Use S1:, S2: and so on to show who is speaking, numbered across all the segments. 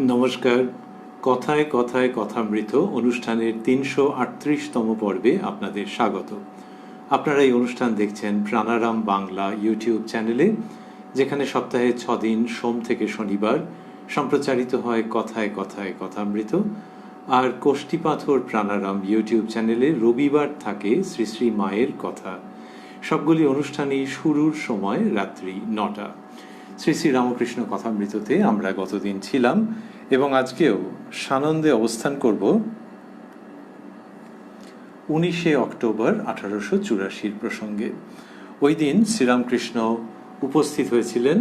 S1: নমস্কার। কথায় কথায় কথামৃত অনুষ্ঠানের ৩৩৮তম পর্বে আপনাদের স্বাগত। আপনারা এই অনুষ্ঠান দেখছেন প্রাণারাম বাংলা ইউটিউব চ্যানেলে, যেখানে সপ্তাহে ৬ দিন সোম থেকে শনিবার সম্প্রচারিত হয় কথায় কথায় কথামৃত, আর কোষ্ঠীপাথর প্রাণারাম ইউটিউব চ্যানেলে রবিবার থাকে শ্রী শ্রী মায়ের কথা। সবগুলি অনুষ্ঠানই শুরুর সময় রাত্রি ৯টা। শ্রী শ্রী রামকৃষ্ণ কথামৃততে আমরা গতদিন ছিলাম এবং আজকেও সানন্দে অবস্থান করব ১৯শে অক্টোবর ১৮৮৪ প্রসঙ্গে। ওই দিন শ্রীরামকৃষ্ণ উপস্থিত হয়েছিলেন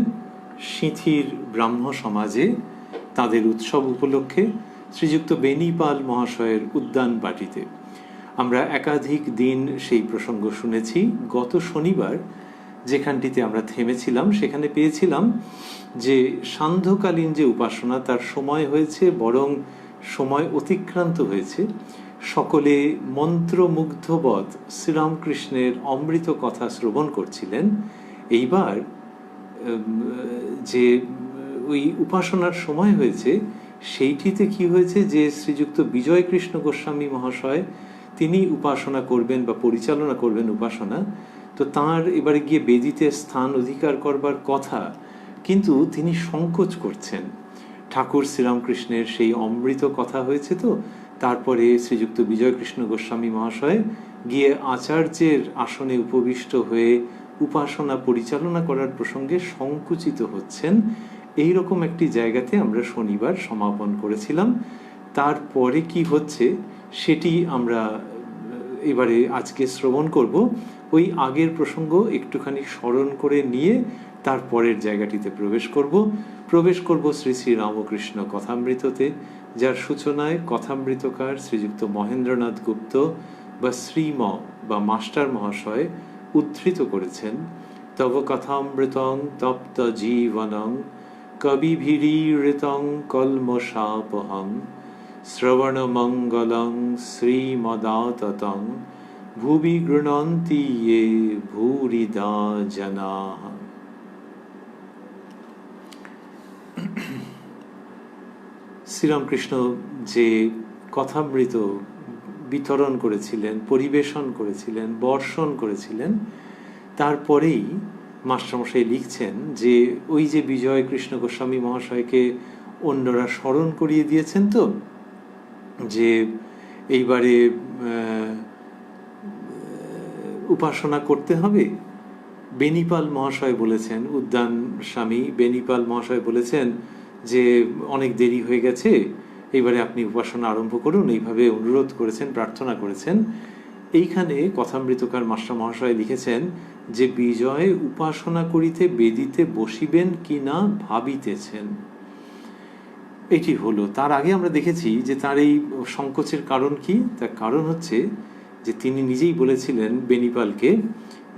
S1: সিঁথির ব্রাহ্ম সমাজে তাদের উৎসব উপলক্ষে শ্রীযুক্ত বেনিপাল মহাশয়ের উদ্যান বাটিতে। আমরা একাধিক দিন সেই প্রসঙ্গ শুনেছি। গত শনিবার যেখানটিতে আমরা থেমেছিলাম সেখানে পেয়েছিলাম যে সান্ধ্যকালীন যে উপাসনা তার সময় হয়েছে, বরং সময় অতিক্রান্ত হয়েছে। সকলে মন্ত্রমুগ্ধবৎ শ্রীরামকৃষ্ণের অমৃত কথা শ্রবণ করছিলেন। এইবার যে ওই উপাসনার সময় হয়েছে সেইটিতে কি হয়েছে যে শ্রীযুক্ত বিজয়কৃষ্ণ গোস্বামী মহাশয় তিনি উপাসনা করবেন বা পরিচালনা করবেন উপাসনা। তো তাঁর এবারে গিয়ে বেদিতে স্থান অধিকার করবার কথা, কিন্তু তিনি সংকোচ করছেন। ঠাকুর শ্রীরামকৃষ্ণের সেই অমৃত কথা হয়েছে, তো তারপরে শ্রীযুক্ত বিজয়কৃষ্ণ গোস্বামী মহাশয় গিয়ে আচার্যের আসনে উপবিষ্ট হয়ে উপাসনা পরিচালনা করার প্রসঙ্গে সংকুচিত হচ্ছেন। এই রকম একটি জায়গাতে আমরা শনিবার সমাপন করেছিলাম। তারপরে কি হচ্ছে সেটি আমরা এবারে আজকে শ্রবণ করব। ওই আগের প্রসঙ্গ একটুখানি স্মরণ করে নিয়ে তারপরের জায়গাটিতে প্রবেশ করব শ্রী শ্রী রামকৃষ্ণ কথামৃততে, যার সূচনায় কথামৃতকার শ্রীযুক্ত মহেন্দ্রনাথ গুপ্ত বা শ্রীম বা মাস্টার মহাশয় উদ্ধৃত করেছেন, তব কথামৃতং তপ্ত জীবনং কবিভিরীড়িতং কলমশাপহং শ্রবণমঙ্গলং শ্রীমদাততং ভুবি গৃণন্তি ये ভূরিদা জনাঃ। শ্রীরামকৃষ্ণ যে কথামৃত বিতরণ করেছিলেন, পরিবেশন করেছিলেন, বর্ষণ করেছিলেন, তারপরেই মাস্টারমশাই লিখছেন যে ওই যে বিজয় কৃষ্ণ গোস্বামী মহাশয়কে অন্যরা স্মরণ করিয়ে দিয়েছেন, তো যে এইবারে উপাসনা করতে হবে। বেনিপাল মহাশয় বলেছেন, উদ্যান স্বামী বেনিপাল মহাশয় বলেছেন যে অনেক দেরি হয়ে গেছে, এইবারে আপনি উপাসনা আরম্ভ করুন, এইভাবে অনুরোধ করেছেন, প্রার্থনা করেছেন। এইখানে কথামৃতকার মাস্টার মহাশয় লিখেছেন যে বিজয় উপাসনা করিতে বেদিতে বসিবেন কি না ভাবিতেছেন। এটি হলো। তার আগে আমরা দেখেছি যে তার এই সংকোচের কারণ কি। তার কারণ হচ্ছে যে তিনি নিজেই বলেছিলেন বেনিপালকে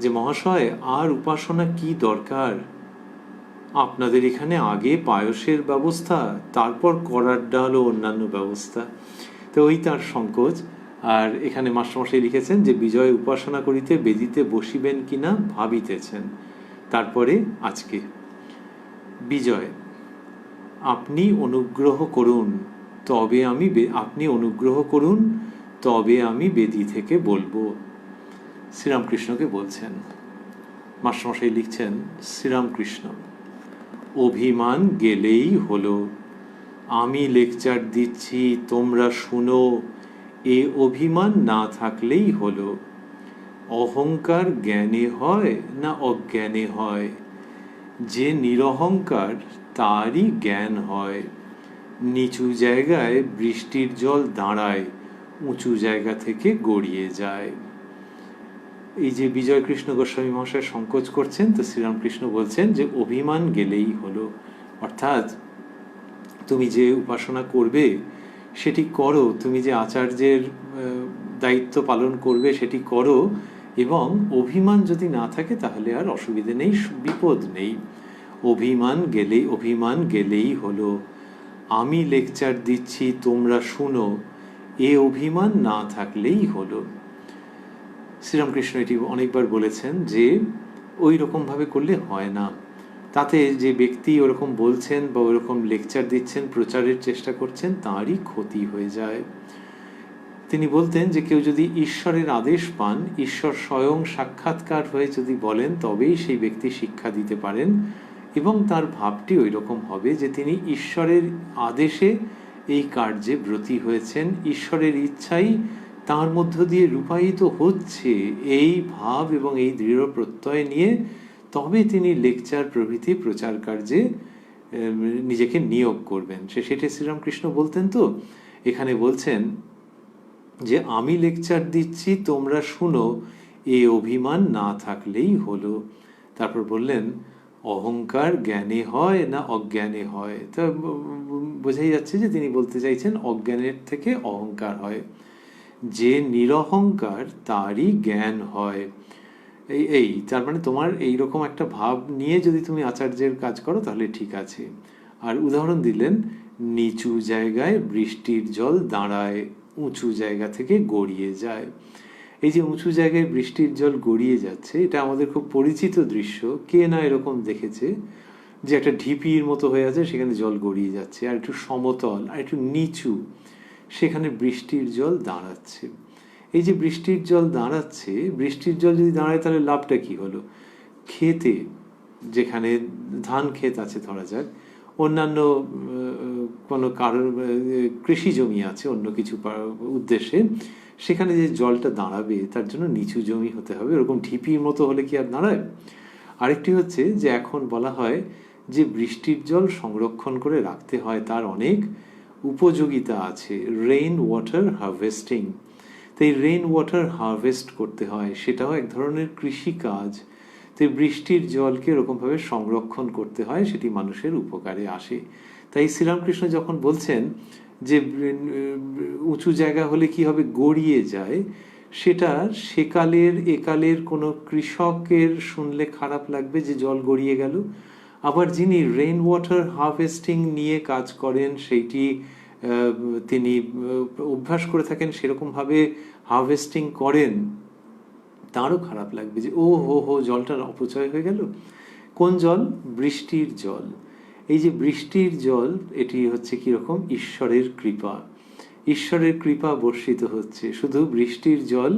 S1: যে মহাশয় আর উপাসনা কি দরকার, আপনাদের এখানে আগে পায়সের ব্যবস্থা, তারপর করার ডাল ও অন্যান্য ব্যবস্থা। তো ওই তার সংকোচ। আর এখানে মাস্টারমশাই লিখেছেন যে বিজয় উপাসনা করিতে বেদিতে বসিবেন কিনা ভাবিতেছেন। তারপরে আজকে বিজয়, আপনি অনুগ্রহ করুন তবে আমি বেদি থেকে বলবো। শ্রীরামকৃষ্ণকে বলছেন। মাস্টারমশাই লিখছেন, শ্রীরামকৃষ্ণ, অভিমান গেলেই হলো, আমি লেকচার দিচ্ছি তোমরা শুনো, এ অভিমান না থাকলেই হলো। অহংকার জ্ঞানে হয় না অজ্ঞানে হয়, যে নিরহংকার তারই জ্ঞান হয়। নিচু জায়গায় বৃষ্টির জল দাঁড়ায়, উঁচু জায়গা থেকে গড়িয়ে যায়। এই যে বিজয় কৃষ্ণ গোস্বামী মহাশয় সংকোচ করছেন, তো শ্রীরামকৃষ্ণ বলছেন যে অভিমান গেলেই হলো, অর্থাৎ তুমি যে উপাসনা করবে সেটি করো, তুমি যে আচার্যের দায়িত্ব পালন করবে সেটি করো, এবং অভিমান যদি না থাকে তাহলে আর অসুবিধে নেই, বিপদ নেই। অভিমান গেলেই হলো, আমি লেকচার দিচ্ছি তোমরা শুনো, এ অভিমান না থাকলেই হলো। শ্রীরামকৃষ্ণ এটি অনেকবার বলেছেন যে ওই রকমভাবে করলে হয় না। তাতে যে ব্যক্তি ওরকম বলছেন বা ওরকম লেকচার দিচ্ছেন, প্রচারের চেষ্টা করছেন, তাঁরই ক্ষতি হয়ে যায়। তিনি বলতেন যে কেউ যদি ঈশ্বরের আদেশ পান, ঈশ্বর স্বয়ং সাক্ষাৎকার হয়ে যদি বলেন, তবেই সেই ব্যক্তি শিক্ষা দিতে পারেন, এবং তার ভাবটি ওই রকম হবে যে তিনি ঈশ্বরের আদেশে এই কার্যে ব্রতী হয়েছেন, ঈশ্বরের ইচ্ছাই তার মধ্য দিয়ে রূপায়িত হচ্ছে, এই ভাব এবং এই দৃঢ় প্রত্যয় নিয়ে তবে তিনি লেকচার প্রভৃতি প্রচার কার্যে নিজেকে নিয়োগ করবেন। সেটা শ্রীরামকৃষ্ণ বলতেন। তো এখানে বলছেন যে আমি লেকচার দিচ্ছি, তোমরা শুনো, এ অভিমান না থাকলেই হলো। তারপর বললেন, অহংকার জ্ঞানে হয় না অজ্ঞানে হয়? তা বোঝাই যাচ্ছে যে তিনি বলতে চাইছেন অজ্ঞানের থেকে অহংকার হয়, যে নিরহংকার তারই জ্ঞান হয়। এই তার মানে তোমার এইরকম একটা ভাব নিয়ে যদি তুমি আচার্যের কাজ করো তাহলে ঠিক আছে। আর উদাহরণ দিলেন, নিচু জায়গায় বৃষ্টির জল দাঁড়ায়, উঁচু জায়গা থেকে গড়িয়ে যায়। এই যে উঁচু জায়গায় বৃষ্টির জল গড়িয়ে যাচ্ছে, এটা আমাদের খুব পরিচিত দৃশ্য। কে না এরকম দেখেছে যে একটা ঢিপির মতো হয়ে আছে, সেখানে জল গড়িয়ে যাচ্ছে, আর একটু সমতল আর একটু নিচু, সেখানে বৃষ্টির জল দাঁড়াচ্ছে। এই যে বৃষ্টির জল দাঁড়াচ্ছে, বৃষ্টির জল যদি দাঁড়ায় তাহলে লাভটা কি হলো? ক্ষেতে, যেখানে ধান ক্ষেত আছে ধরা যাক, অন্যান্য কোনো কারোর কৃষি জমি আছে অন্য কিছু উদ্দেশ্যে, সেখানে যে জলটা দাঁড়াবে তার জন্য নিচু জমি হতে হবে। ওরকম ঢিপির মতো হলে কি আর দাঁড়ায়? আরেকটি হচ্ছে যে এখন বলা হয় যে বৃষ্টির জল সংরক্ষণ করে রাখতে হয়, তার অনেক উপযোগিতা আছে, রেইন ওয়াটার হারভেস্টিং। তো এই রেইন ওয়াটার হারভেস্ট করতে হয়, সেটাও এক ধরনের কৃষিকাজ। তো বৃষ্টির জলকে এরকমভাবে সংরক্ষণ করতে হয়, সেটি মানুষের উপকারে আসে। তাই শ্রীরামকৃষ্ণ যখন বলছেন যে উঁচু জায়গা হলে কি হবে, গড়িয়ে যায়, সেটা সেকালের একালের কোনো কৃষকের শুনলে খারাপ লাগবে যে জল গড়িয়ে গেল। আবার যিনি রেইন ওয়াটার হারভেস্টিং নিয়ে কাজ করেন, সেইটি তিনি অভ্যাস করে থাকেন, সেরকমভাবে হারভেস্টিং করেন, তারও খারাপ লাগবে যে ও হো জলটার অপচয় হয়ে গেল। কোন জল? বৃষ্টির জল। এই যে বৃষ্টির জল, এটি হচ্ছে কিরকম? ঈশ্বরের কৃপা। ঈশ্বরের কৃপা বর্ষিত হচ্ছে। শুধু বৃষ্টির জল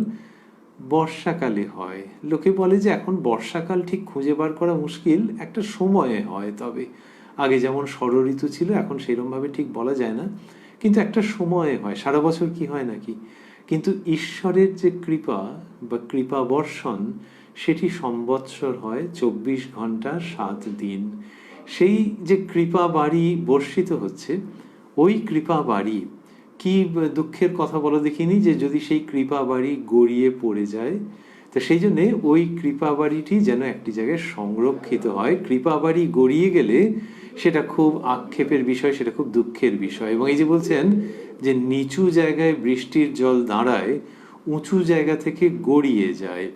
S1: বর্ষাকালে হয়। লোকে বলে যে এখন বর্ষাকাল ঠিক খুঁজে বার করা মুশকিল, একটা সময়ে হয়। তবে আগে যেমন ষড় ঋতু ছিল, এখন সেরকমভাবে ঠিক বলা যায় না, কিন্তু একটা সময়ে হয়। সারা বছর কি হয় নাকি? কিন্তু ঈশ্বরের যে কৃপা বা কৃপা বর্ষণ, সেটি সম্বৎসর হয় 24 ঘন্টা 7 দিন। সেই যে কৃপা বাড়ি বর্ষিত হচ্ছে, ওই কৃপা বাড়ি কি দুঃখের কথা বলো দেখিনি, যে যদি সেই কৃপা বাড়ি গড়িয়ে পড়ে যায়। তো সেই জন্যে ওই কৃপা বাড়িটি যেন একটি জায়গায় সংরক্ষিত হয়। কৃপা বাড়ি গড়িয়ে গেলে সেটা খুব আক্ষেপের বিষয়, সেটা খুব দুঃখের বিষয়। এবং এই যে বলছেন যে নিচু জায়গায় বৃষ্টির জল দাঁড়ায়, উঁচু জায়গা থেকে গড়িয়ে যায়।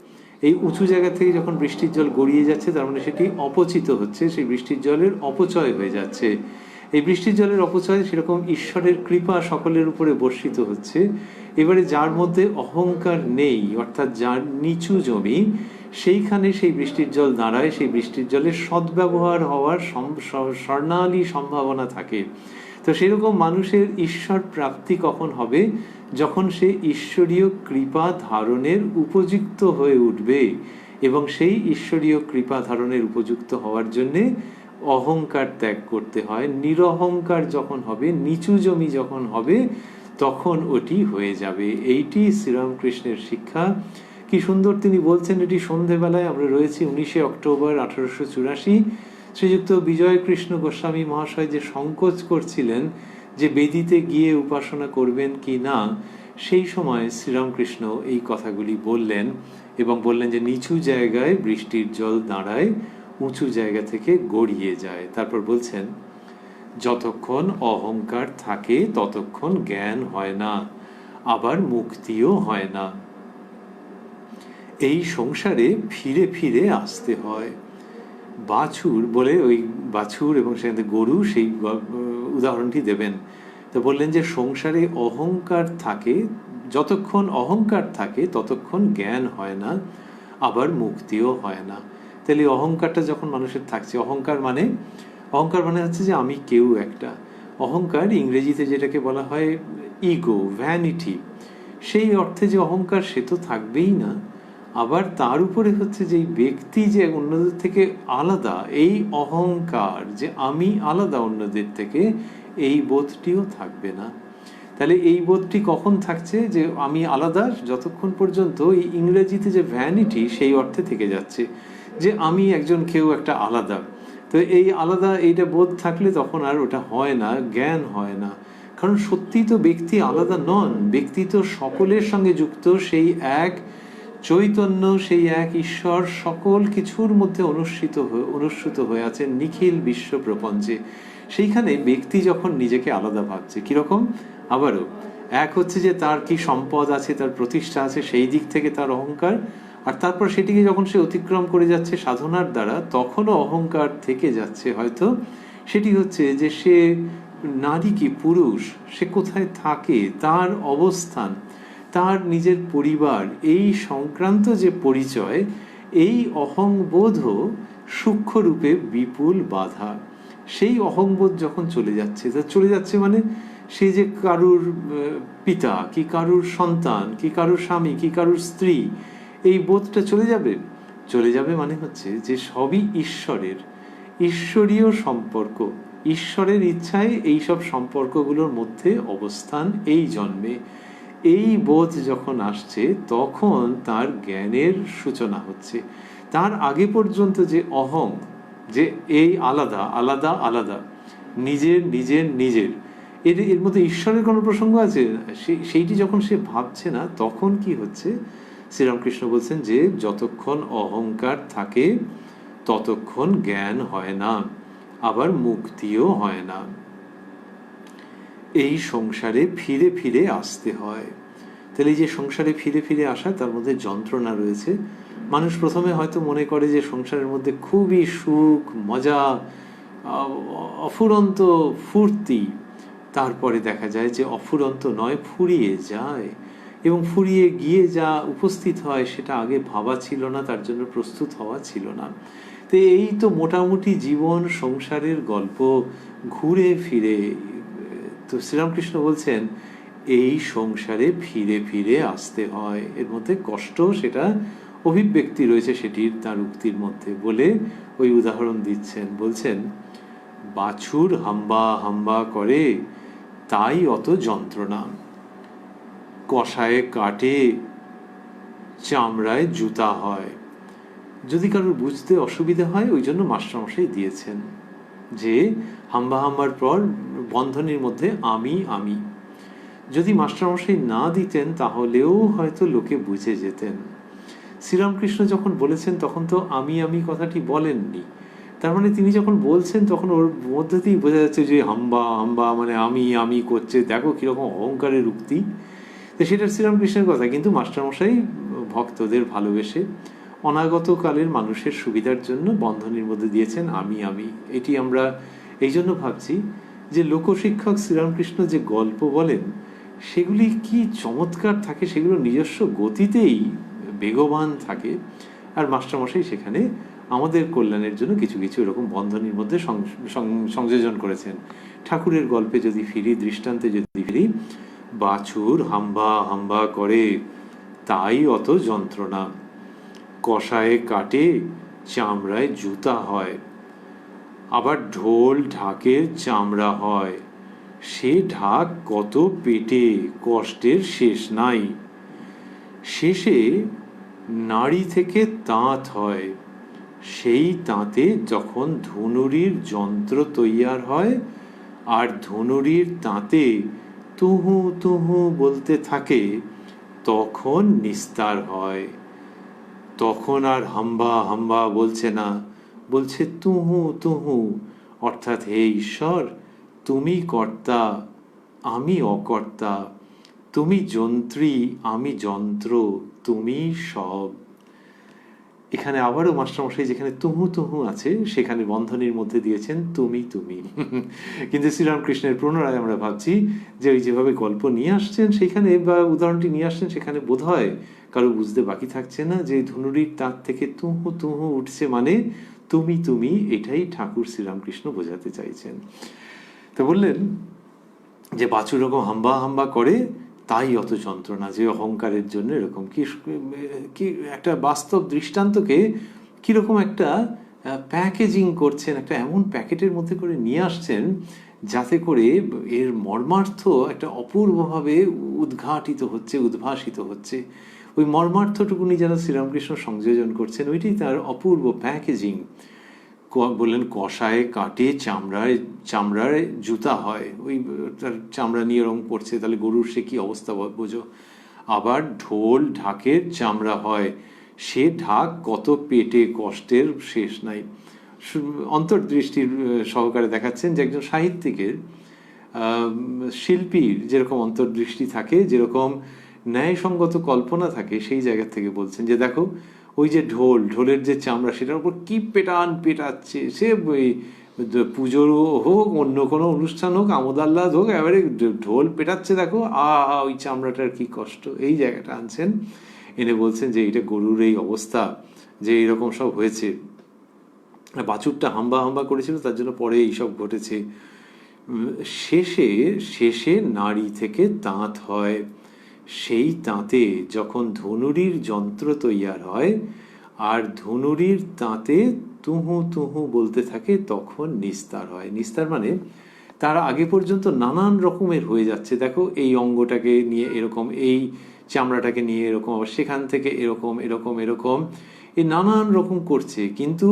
S1: এই উঁচু জায়গা থেকে যখন বৃষ্টির জল গড়িয়ে যাচ্ছে, তার মানে সেটি অপচিত হচ্ছে, সেই বৃষ্টির জলের অপচয় হয়ে যাচ্ছে। এই বৃষ্টির জলের অপচয় সেরকম ঈশ্বরের কৃপা সকলের উপরে বর্ষিত হচ্ছে। এবারে যার মধ্যে অহংকার নেই, অর্থাৎ যার নিচু জমি, সেইখানে সেই বৃষ্টির জল দাঁড়ায়, সেই বৃষ্টির জলের সদ্ব্যবহার হওয়ার স্বর্ণালী সম্ভাবনা থাকে। তো সেরকম মানুষের ঈশ্বর প্রাপ্তি কখন হবে? যখন সে ঈশ্বরীয় কৃপা ধারণের উপযুক্ত হয়ে উঠবে। এবং সেই ঈশ্বরীয় কৃপা ধারণের উপযুক্ত হওয়ার জন্যে অহংকার ত্যাগ করতে হয়। নিরহংকার যখন হবে, নিচু জমি যখন হবে, তখন ওটি হয়ে যাবে। এইটি শ্রীরামকৃষ্ণের শিক্ষা। কি সুন্দর তিনি বলছেন। এটি সন্ধেবেলায় আমরা রয়েছি 19 অক্টোবর 1884। শ্রীযুক্ত বিজয় কৃষ্ণ গোস্বামী মহাশয় যে সংকোচ করছিলেন যে বেদিতে গিয়ে উপাসনা করবেন কি না, সেই সময় শ্রীরামকৃষ্ণ এই কথাগুলি বললেন, এবং বললেন যে নিচু জায়গায় বৃষ্টির জল দাঁড়ায়, উঁচু জায়গা থেকে গড়িয়ে যায়। তারপর বলছেন, যতক্ষণ অহংকার থাকে ততক্ষণ জ্ঞান হয় না, আবার মুক্তিও হয় না। এই সংসারে ফিরে ফিরে আসতে হয়। বাছুর বলে, ওই বাছুর এবং সেখানে গরু, সেই উদাহরণটি দেবেন। তো বললেন যে সংসারে অহংকার থাকে, যতক্ষণ অহংকার থাকে ততক্ষণ জ্ঞান হয় না, আবার মুক্তিও হয় না। তাহলে অহংকারটা যখন মানুষের থাকছে, অহংকার মানে হচ্ছে যে আমি কেউ একটা। অহংকার ইংরেজিতে যেটাকে বলা হয় ইগো, ভ্যানিটি, সেই অর্থে যে অহংকার সে তো থাকবেই না, আবার তার উপরে হচ্ছে যে ব্যক্তি যে অন্যদের থেকে আলাদা, এই অহংকার যে আমি আলাদা অন্যদের থেকে, এই বোধটিও থাকবে না। তাহলে এই বোধটি কখন থাকছে? যে আমি আলাদা, যতক্ষণ পর্যন্ত এই ইংরেজিতে যে ভ্যানিটি সেই অর্থে থেকে যাচ্ছে, যে আমি একজন কেউ একটা আলাদা। তো এই আলাদা এইটা বোধ থাকলে তখন আর ওটা হয় না, জ্ঞান হয় না। কারণ সত্যি তো ব্যক্তি আলাদা নন, ব্যক্তি তো সকলের সঙ্গে যুক্ত, সেই এক চৈতন্য, সেই এক ঈশ্বর সকল কিছুর মধ্যে অনুস্যূত হয়ে আছেন নিখিল বিশ্ব প্রপঞ্চে। সেইখানে ব্যক্তি যখন নিজেকে আলাদা ভাবছে, কিরকম? আবারও এক হচ্ছে যে তার কি সম্পদ আছে, তার প্রতিষ্ঠা আছে, সেই দিক থেকে তার অহংকার, আর তারপর সেটিকে যখন সে অতিক্রম করে যাচ্ছে সাধনার দ্বারা, তখনও অহংকার থেকে যাচ্ছে হয়তো। সেটি হচ্ছে যে সে নারী কি পুরুষ, সে কোথায় থাকে, তার অবস্থান, তার নিজের পরিবার, এই সংক্রান্ত যে পরিচয়, এই অহংবোধও সূক্ষ্মরূপে বিপুল বাধা। সেই অহংবোধ যখন চলে যাচ্ছে মানে সে যে কারুর পিতা, কি কারুর সন্তান, কি কারুর স্বামী, কি কারুর স্ত্রী, এই বোধটা চলে যাবে মানে হচ্ছে যে সবই ঈশ্বরীয় সম্পর্ক, ঈশ্বরের ইচ্ছায় এইসব সম্পর্কগুলোর মধ্যে অবস্থান এই জন্মে। এই বোধ যখন আসছে তখন তার জ্ঞানের সূচনা হচ্ছে। তার আগে পর্যন্ত যে অহং, যে এই আলাদা আলাদা আলাদা, নিজের এর মধ্যে ঈশ্বরের কোনো প্রসঙ্গ আছে, সেইটি যখন সে ভাবছে না, তখন কি হচ্ছে? শ্রীরামকৃষ্ণ বলছেন যে যতক্ষণ অহংকার থাকে ততক্ষণ জ্ঞান হয় না, আবার মুক্তিও হয় না। এই সংসারে ফিরে ফিরে আসতে হয়। তাহলে এই যে সংসারে ফিরে ফিরে আসা, তার মধ্যে যন্ত্রণা রয়েছে। মানুষ প্রথমে হয়তো মনে করে যে সংসারের মধ্যে খুবই সুখ, মজা, অফুরন্ত ফুর্তি। তারপরে দেখা যায় যে অফুরন্ত নয়, ফুরিয়ে যায়, এবং ফুরিয়ে গিয়ে যা উপস্থিত হয় সেটা আগে ভাবা ছিল না, তার জন্য প্রস্তুত হওয়া ছিল না। তো এই তো মোটামুটি জীবন সংসারের গল্প ঘুরে ফিরে। তো শ্রীরামকৃষ্ণ বলছেন এই সংসারে ফিরে ফিরে আসতে হয়। এর মধ্যে কষ্ট, সেটা অভিব্যক্তি রয়েছে সেটির, তার উক্তির মধ্যে বলে ওই উদাহরণ দিচ্ছেন। বলছেন বাছুর হাম্বা হাম্বা করে, তাই অত যন্ত্রণা, কষায়ে কাটে, চামড়ায় জুতা হয়। যদি কারোর বুঝতে অসুবিধা হয়, ওই জন্য মাস্টারমশাই দিয়েছেন যে হাম্বা হাম্বার পর বন্ধনীর মধ্যে আমি। যদি মাস্টারমশাই না দিতেন তাহলেও হয়তো লোকে বুঝে যেতেন। শ্রীরামকৃষ্ণ যখন বলেছেন তখন তো আমি কথাটি বলেননি। তার মানে তিনি যখন বলছেন তখন ওর মধ্যে দিয়েই বোঝা যাচ্ছে যে হাম্বা মানে আমি করছে, দেখো কিরকম অহংকারের উক্তি। তো সেটা শ্রীরামকৃষ্ণের কথা, কিন্তু মাস্টারমশাই ভক্তদের ভালোবেসে অনাগত কালের মানুষের সুবিধার জন্য বন্ধনীর মধ্যে দিয়েছেন আমি। এটি আমরা এই জন্য ভাবছি যে লোকশিক্ষক শ্রীরামকৃষ্ণ যে গল্প বলেন সেগুলি কি চমৎকার থাকে, সেগুলো নিজস্ব গতিতেই বেগবান থাকে। আর মাস্টারমশাই সেখানে আমাদের কল্যাণের জন্য কিছু কিছু এরকম বন্ধনীর মধ্যে সংযোজন করেছেন। ঠাকুরের গল্পে যদি ফিরি, দৃষ্টান্তে যদি ফিরি, বাছুর হাম্বা হাম্বা করে, তাই অত যন্ত্রণা, কষায়ে কাটে, চামড়ায় জুতা হয়। আবার ঢোল ঢাকের চামড়া হয়, সে ঢাক কত পেটে, কষ্টের শেষ নাই। শেষে নাড়ি থেকে তাঁত হয়, সেই তাঁতে যখন ধনুরির যন্ত্র তৈয়ার হয়, আর ধনুরির তাঁতে তুহু তুহু বলতে থাকে, তখন নিস্তার হয়। তখন আর হাম্বা হাম্বা বলছে না, বলছে তুহু তুহু, অর্থাৎ হে ঈশ্বর, তুমি কর্তা, আমি অকর্তা, তুমি যন্ত্রী, আমি যন্ত্র, তুমি সব। এখানে আবারও মাস্টারমশাই যেখানে তুহু তুহু আছে সেখানে বন্ধনীর মধ্যে দিয়েছেন তুমি। কিন্তু শ্রীরামকৃষ্ণের পুনরায় আমরা ভাবছি যে ওই যেভাবে গল্প নিয়ে আসছেন সেখানে, বা উদাহরণটি নিয়ে আসছেন সেখানে বোধ হয় কারো বুঝতে বাকি থাকছে না যে ধনুরির তার থেকে তুহু তুহু উঠছে মানে তুমি তুমি, এটাই ঠাকুর শ্রীরামকৃষ্ণ বোঝাতে চাইছেন। তো বললেন যে বাছুর এরকম হাম্বা হাম্বা করে তাই অত যন্ত্রণা, যে অহংকারের জন্য এরকম। কি একটা বাস্তব দৃষ্টান্তকে কিরকম একটা প্যাকেজিং করছেন, একটা এমন প্যাকেটের মধ্যে করে নিয়ে আসছেন যাতে করে এর মর্মার্থ একটা অপূর্বভাবে উদ্ঘাটিত হচ্ছে, উদ্ভাসিত হচ্ছে। ওই মর্মার্থটুকুনি যেন শ্রীরামকৃষ্ণ সংযোজন করছেন, ওইটাই তার অপূর্ব প্যাকেজিং। বললেন কষায় কাটে চামড়ায় জুতা হয়, ওই তার চামড়া নিয়ে রং পড়ছে, তাহলে গরুর সে কি অবস্থা বোঝো। আবার ঢোল ঢাকের চামড়া হয়, সে ঢাক কত পেটে কষ্টের শেষ নাই। অন্তর্দৃষ্টির সহকারে দেখাচ্ছেন যে একজন সাহিত্যিকের, শিল্পীর যেরকম অন্তর্দৃষ্টি থাকে, যেরকম ন্যায়সঙ্গত কল্পনা থাকে, সেই জায়গা থেকে বলছেন যে দেখো ওই যে ঢোলের যে চামড়া সেটার উপর কি পেটাচ্ছে সে, ওই পুজোর হোক অন্য কোনো অনুষ্ঠান হোক আমোদ আহ্লাদ হোক, এবারে ঢোল পেটাচ্ছে দেখো, ওই চামড়াটার কি কষ্ট। এই জায়গাটা আনছেন, এনে বলছেন যে এটা গরুর এই অবস্থা, যে এরকম সব হয়েছে, বাছুরটা হাম্বা হাম্বা করেছিল তার জন্য পরে এইসব ঘটেছে। শেষে নাড়ি থেকে তাঁত হয়, সেই তাঁতে যখন ধনুরির যন্ত্র তৈয়ার হয় আর ধনুরির তাঁতে তুহু তুহু বলতে থাকে তখন নিস্তার হয়। নিস্তার মানে তার আগে পর্যন্ত নানান রকমের হয়ে যাচ্ছে, দেখো এই অঙ্গটাকে নিয়ে এরকম, এই চামড়াটাকে নিয়ে এরকম, আবার সেখান থেকে এরকম এরকম এরকম, এই নানান রকম করছে। কিন্তু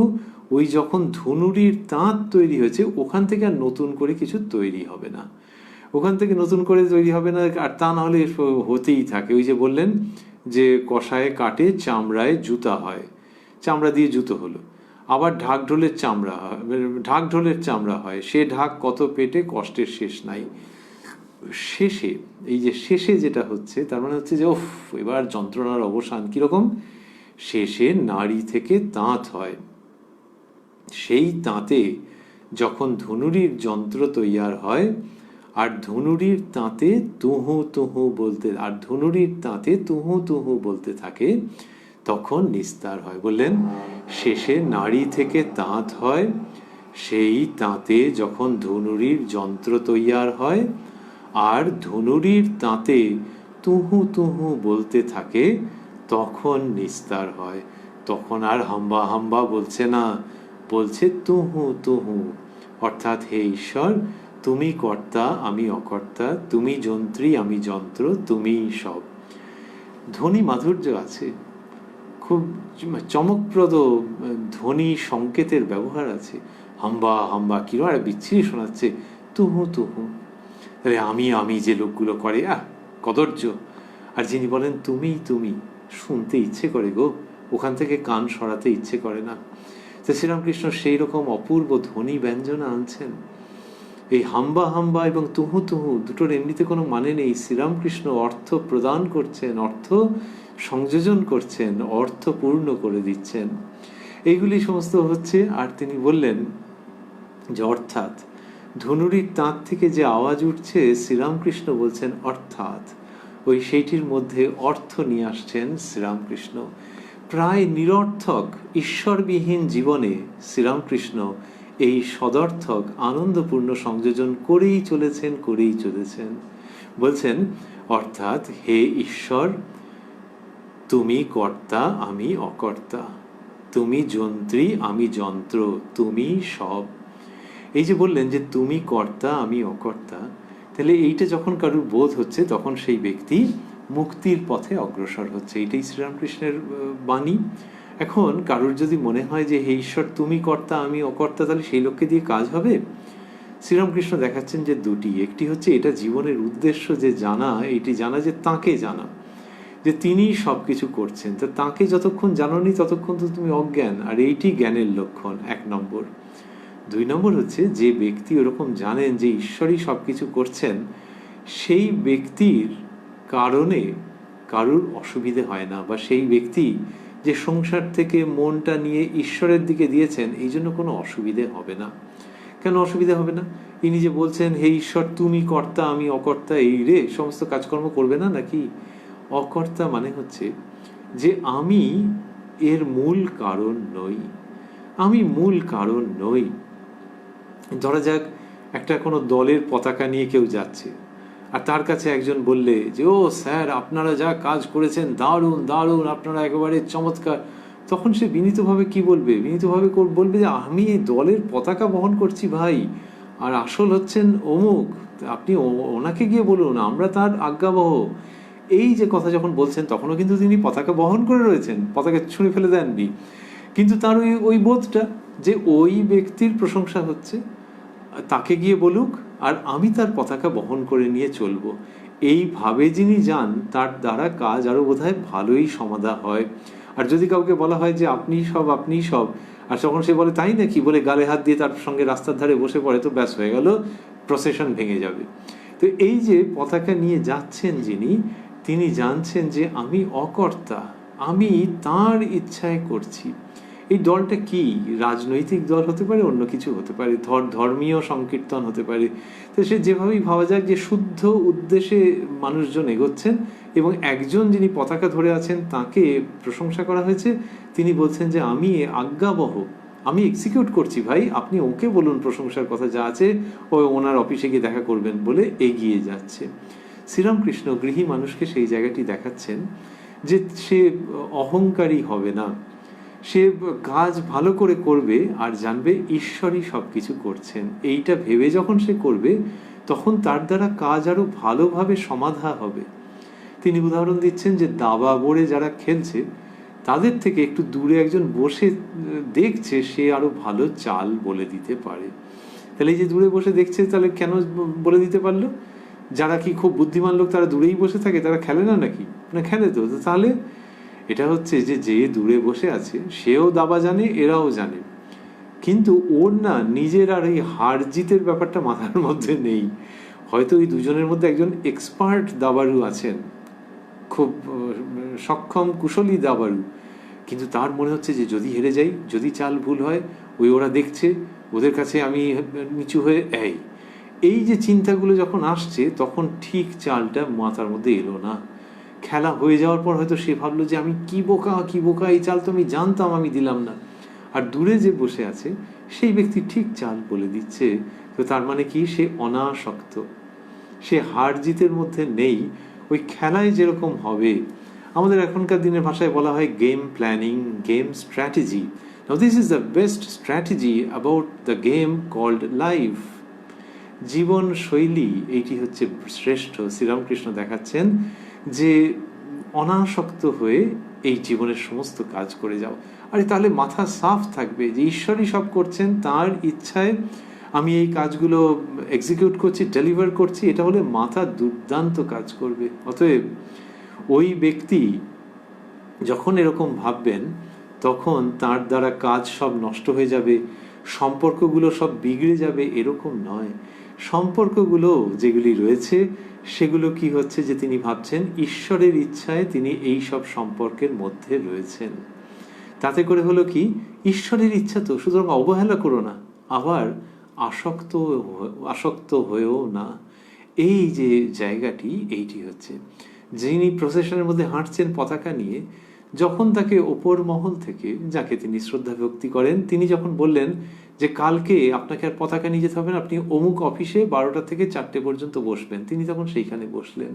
S1: ওই যখন ধনুরির তাঁত তৈরি হয়েছে ওখান থেকে আর নতুন করে কিছু তৈরি হবে না, ওখান থেকে নতুন করে তৈরি হবে না। আর তা না হলে হতেই থাকে। ওই যে বললেন যে কষায় কাটে চামড়ায় জুতা হয়, চামড়া দিয়ে জুতো হলো। আবার ঢাক ঢোলের চামড়া হয়, সে ঢাক কত পেটে কষ্টের শেষ নাই। শেষে, এই যে শেষে যেটা হচ্ছে তার মানে হচ্ছে যে ওফ এবার যন্ত্রণার অবসান। কিরকম? শেষে নাড়ি থেকে তাঁত হয়, সেই তাঁতে যখন ধনুরির যন্ত্র তৈয়ার হয় আর ধনুরির তাঁতে তুহু তুহু বলতে থাকে তখন নিস্তার হয়। বললেন শেষে নাড়ি থেকে তাঁত হয়, সেই তাঁতে যখন ধনুরির যন্ত্র তৈয়ার হয় আর ধনুরির তাঁতে তুহু তুহু বলতে থাকে তখন নিস্তার হয়। তখন আর হাম্বা হাম্বা বলছে না, বলছে তুহু তুহু, অর্থাৎ হে ঈশ্বর তুমি কর্তা আমি অকর্তা, তুমি যন্ত্রী আমি যন্ত্র, তুমিই সব। ধ্বনি মাধুর্য আছে, খুব চমকপ্রদ ধ্বনি সংকেতের ব্যবহার আছে। হাম্বা হাম্বা কিরম আর বিচ্ছিরি শোনাচ্ছে, তুহু তুহু, তাহলে আমি যে লোকগুলো করে কদর্য। আর যিনি বলেন তুমি তুমি, শুনতে ইচ্ছে করে গো, ওখান থেকে কান সরাতে ইচ্ছে করে না। তো শ্রীরামকৃষ্ণ সেই রকম অপূর্ব ধ্বনি ব্যঞ্জনা আনছেন। এই হাম্বা হাম্বা এবং তুহু তুহু দুটোর এমনিতে কোনো মানে নেই। শ্রীরামকৃষ্ণ অর্থ প্রদান করছেন, অর্থ সংযোজন করছেন, অর্থ পূর্ণ করে দিচ্ছেন। এইগুলি সমস্ত হচ্ছে। আর তিনি বললেন যে অর্থাৎ ধনুরির তাঁত থেকে যে আওয়াজ উঠছে, শ্রীরামকৃষ্ণ বলছেন অর্থাৎ, ওই সেইটির মধ্যে অর্থ নিয়ে আসছেন শ্রীরামকৃষ্ণ। প্রায় নিরর্থক ঈশ্বরবিহীন জীবনে শ্রীরামকৃষ্ণ এই সদর্থক আনন্দপূর্ণ সংযোজন করেই চলেছেন। বলছেন অর্থাৎ হে ঈশ্বর তুমি কর্তা আমি অকর্তা, তুমি যন্ত্রী আমি যন্ত্র, তুমি সব। এই যে বললেন যে তুমি কর্তা আমি অকর্তা, তাহলে এইটা যখন কারুর বোধ হচ্ছে তখন সেই ব্যক্তি মুক্তির পথে অগ্রসর হচ্ছে। এটাই শ্রীরামকৃষ্ণের বাণী। এখন কারুর যদি মনে হয় যে হে ঈশ্বর তুমি কর্তা আমি অকর্তা, তাহলে সেই লোককে দিয়ে কাজ হবে? শ্রীরামকৃষ্ণ দেখাচ্ছেন যে দুটি, একটি হচ্ছে এটা জীবনের উদ্দেশ্য যে জানা, এইটি জানা যে তাঁকে জানা, যে তিনি সব কিছু করছেন। তো তাঁকে যতক্ষণ জানোনি ততক্ষণ তো তুমি অজ্ঞান, আর এইটি জ্ঞানের লক্ষণ, 1 নম্বর। 2 নম্বর হচ্ছে যে ব্যক্তি ওরকম জানেন যে ঈশ্বরই সব কিছু করছেন, সেই ব্যক্তির কারণে কারুর অসুবিধে হয় না, বা সেই ব্যক্তি যে সংসার থেকে মনটা নিয়ে ঈশ্বরের দিকে দিয়েছেন এই জন্য কোনো অসুবিধে হবে না। কেন অসুবিধা হবে না? ইনি যে বলছেন হে ঈশ্বর তুমি কর্তা আমি অকর্তা, এই রে সমস্ত কাজকর্ম করবে না নাকি? অকর্তা মানে হচ্ছে যে আমি এর মূল কারণ নই, আমি মূল কারণ নই। ধরা যাক একটা কোনো দলের পতাকা নিয়ে কেউ যাচ্ছে, আর তার কাছে একজন বললে যে ও স্যার আপনারা যা কাজ করেছেন দারুণ দারুণ, আপনারা একেবারে চমৎকার, তখন সে বিনীতভাবে কি বলবে? বিনীতভাবে বলবে যে আমি এই দলের পতাকা বহন করছি ভাই, আর আসল হচ্ছেন অমুক, আপনি ওনাকে গিয়ে বলুন, আমরা তার আজ্ঞাবহ। এই যে কথা যখন বলছেন তখনও কিন্তু তিনি পতাকা বহন করে রয়েছেন, পতাকা ছুঁড়ে ফেলে দেননি, কিন্তু তার ওই ওই বোধটা যে ওই ব্যক্তির প্রশংসা হচ্ছে, তাকে গিয়ে বলুক আর আমি তার পতাকা বহন করে নিয়ে চলবো, এইভাবে যিনি যান তার দ্বারা কাজ আরো বোধহয় ভালোই সমাধা হয়। আর যদি কাউকে বলা হয় যে আপনিই সব, আর তখন সে বলে তাই নাকি বলে গালে হাত দিয়ে তার সঙ্গে রাস্তার ধারে বসে পড়ে, তো ব্যাস হয়ে গেল, প্রসেশন ভেঙে যাবে। তো এই যে পতাকা নিয়ে যাচ্ছেন যিনি, তিনি জানছেন যে আমি অকর্তা, আমি তার ইচ্ছায় করছি। এই দলটা কি? রাজনৈতিক দল হতে পারে, অন্য কিছু হতে পারে, ধর্মীয় সংকীর্তন হতে পারে। তো সে যেভাবেই ভাবা যাক যে শুদ্ধ উদ্দেশ্যে মানুষজন এগোচ্ছেন, এবং একজন যিনি পতাকা ধরে আছেন তাকে প্রশংসা করা হয়েছে, তিনি বলছেন যে আমি আজ্ঞাবহ, আমি এক্সিকিউট করছি ভাই, আপনি ওকে বলুন প্রশংসার কথা যা আছে, ও ওনার অফিসে গিয়ে দেখা করবেন বলে এগিয়ে যাচ্ছে। শ্রীরামকৃষ্ণ গৃহী মানুষকে সেই জায়গাটি দেখাচ্ছেন যে সে অহংকারী হবে না, সে কাজ ভালো করে করবে আর জানবে ঈশ্বরই সব কিছু করছেন। এইটা ভেবে যখন সে করবে তখন তার দ্বারা কাজ আরো ভালোভাবে সমাধা হবে। তিনি উদাহরণ দিচ্ছেন যে দাবা বোর্ডে যারা খেলছে তাদের থেকে একটু দূরে একজন বসে দেখছে, সে আরো ভালো চাল বলে দিতে পারে। তাহলে এই যে দূরে বসে দেখছে, তাহলে কেন বলে দিতে পারলো? যারা কি খুব বুদ্ধিমান লোক তারা দূরেই বসে থাকে, তারা খেলে না নাকি? না খেলে তো। তাহলে এটা হচ্ছে যে যে দূরে বসে আছে সেও দাবা জানে, এরাও জানে, কিন্তু ওর না নিজের আর এই হার জিতের ব্যাপারটা মাথার মধ্যে নেই। হয়তো ওই দুজনের মধ্যে একজন এক্সপার্ট দাবারু আছেন, খুব সক্ষম কুশলী দাবারু, কিন্তু তার মনে হচ্ছে যে যদি হেরে যাই, যদি চাল ভুল হয়, ওরা দেখছে, ওদের কাছে আমি নিচু হয়ে এই যে চিন্তাগুলো যখন আসছে তখন ঠিক চালটা মাথার মধ্যে এলো না। খেলা হয়ে যাওয়ার পর হয়তো সে ভাবলো যে আমি কি বোকা, এই চাল তো আমি জানতাম, আমি দিলাম না। আর দূরে যে বসে আছে সেই ব্যক্তি ঠিক চাল বলে দিচ্ছে। তো তার মানে কি? সে অনাসক্ত, সে হার জিতের মধ্যে নেই। ওই খেলায় যেরকম হবে, আমাদের এখনকার দিনের ভাষায় বলা হয় game planning, game strategy. Now this is the best strategy about the game called life. জীবন শৈলী এইটি হচ্ছে শ্রেষ্ঠ। শ্রীরামকৃষ্ণ দেখাচ্ছেন যে অনাসক্ত হয়ে এই জীবনের সমস্ত কাজ করে যাও। আরে তাহলে মাথা সাফ থাকবে যে ঈশ্বরই সব করছেন, তার ইচ্ছায় আমি এই কাজগুলো এক্সিকিউট করছি, ডেলিভার করছি, এটা হলে মাথা দুর্দান্ত কাজ করবে। অতএব ওই ব্যক্তি যখন এরকম ভাববেন তখন তার দ্বারা কাজ সব নষ্ট হয়ে যাবে, সম্পর্কগুলো সব বিগড়ে যাবে, এরকম নয়। সম্পর্কগুলো যেগুলি রয়েছে সেগুলো কি হচ্ছে যে তিনি ভাবছেন ঈশ্বরের ইচ্ছায় তিনি এই সব সম্পর্কের মধ্যে রয়েছেন। তাতে করে হলো কি, ঈশ্বরের ইচ্ছা তো, সুতরাং অবহেলা করো না, আবার আসক্ত হয়েও না। এই যে জায়গাটি, এইটি হচ্ছে যিনি প্রসেশনের মধ্যে হাঁটছেন পতাকা নিয়ে, যখন তাকে ওপর মহল থেকে, যাকে তিনি শ্রদ্ধা ভক্তি করেন, তিনি যখন বললেন যে কালকে আপনাকে আর পতাকা নিয়ে যেতে হবে না, আপনি অমুক অফিসে 12টা থেকে 4টে পর্যন্ত বসবেন, তিনি তখন সেইখানে বসলেন।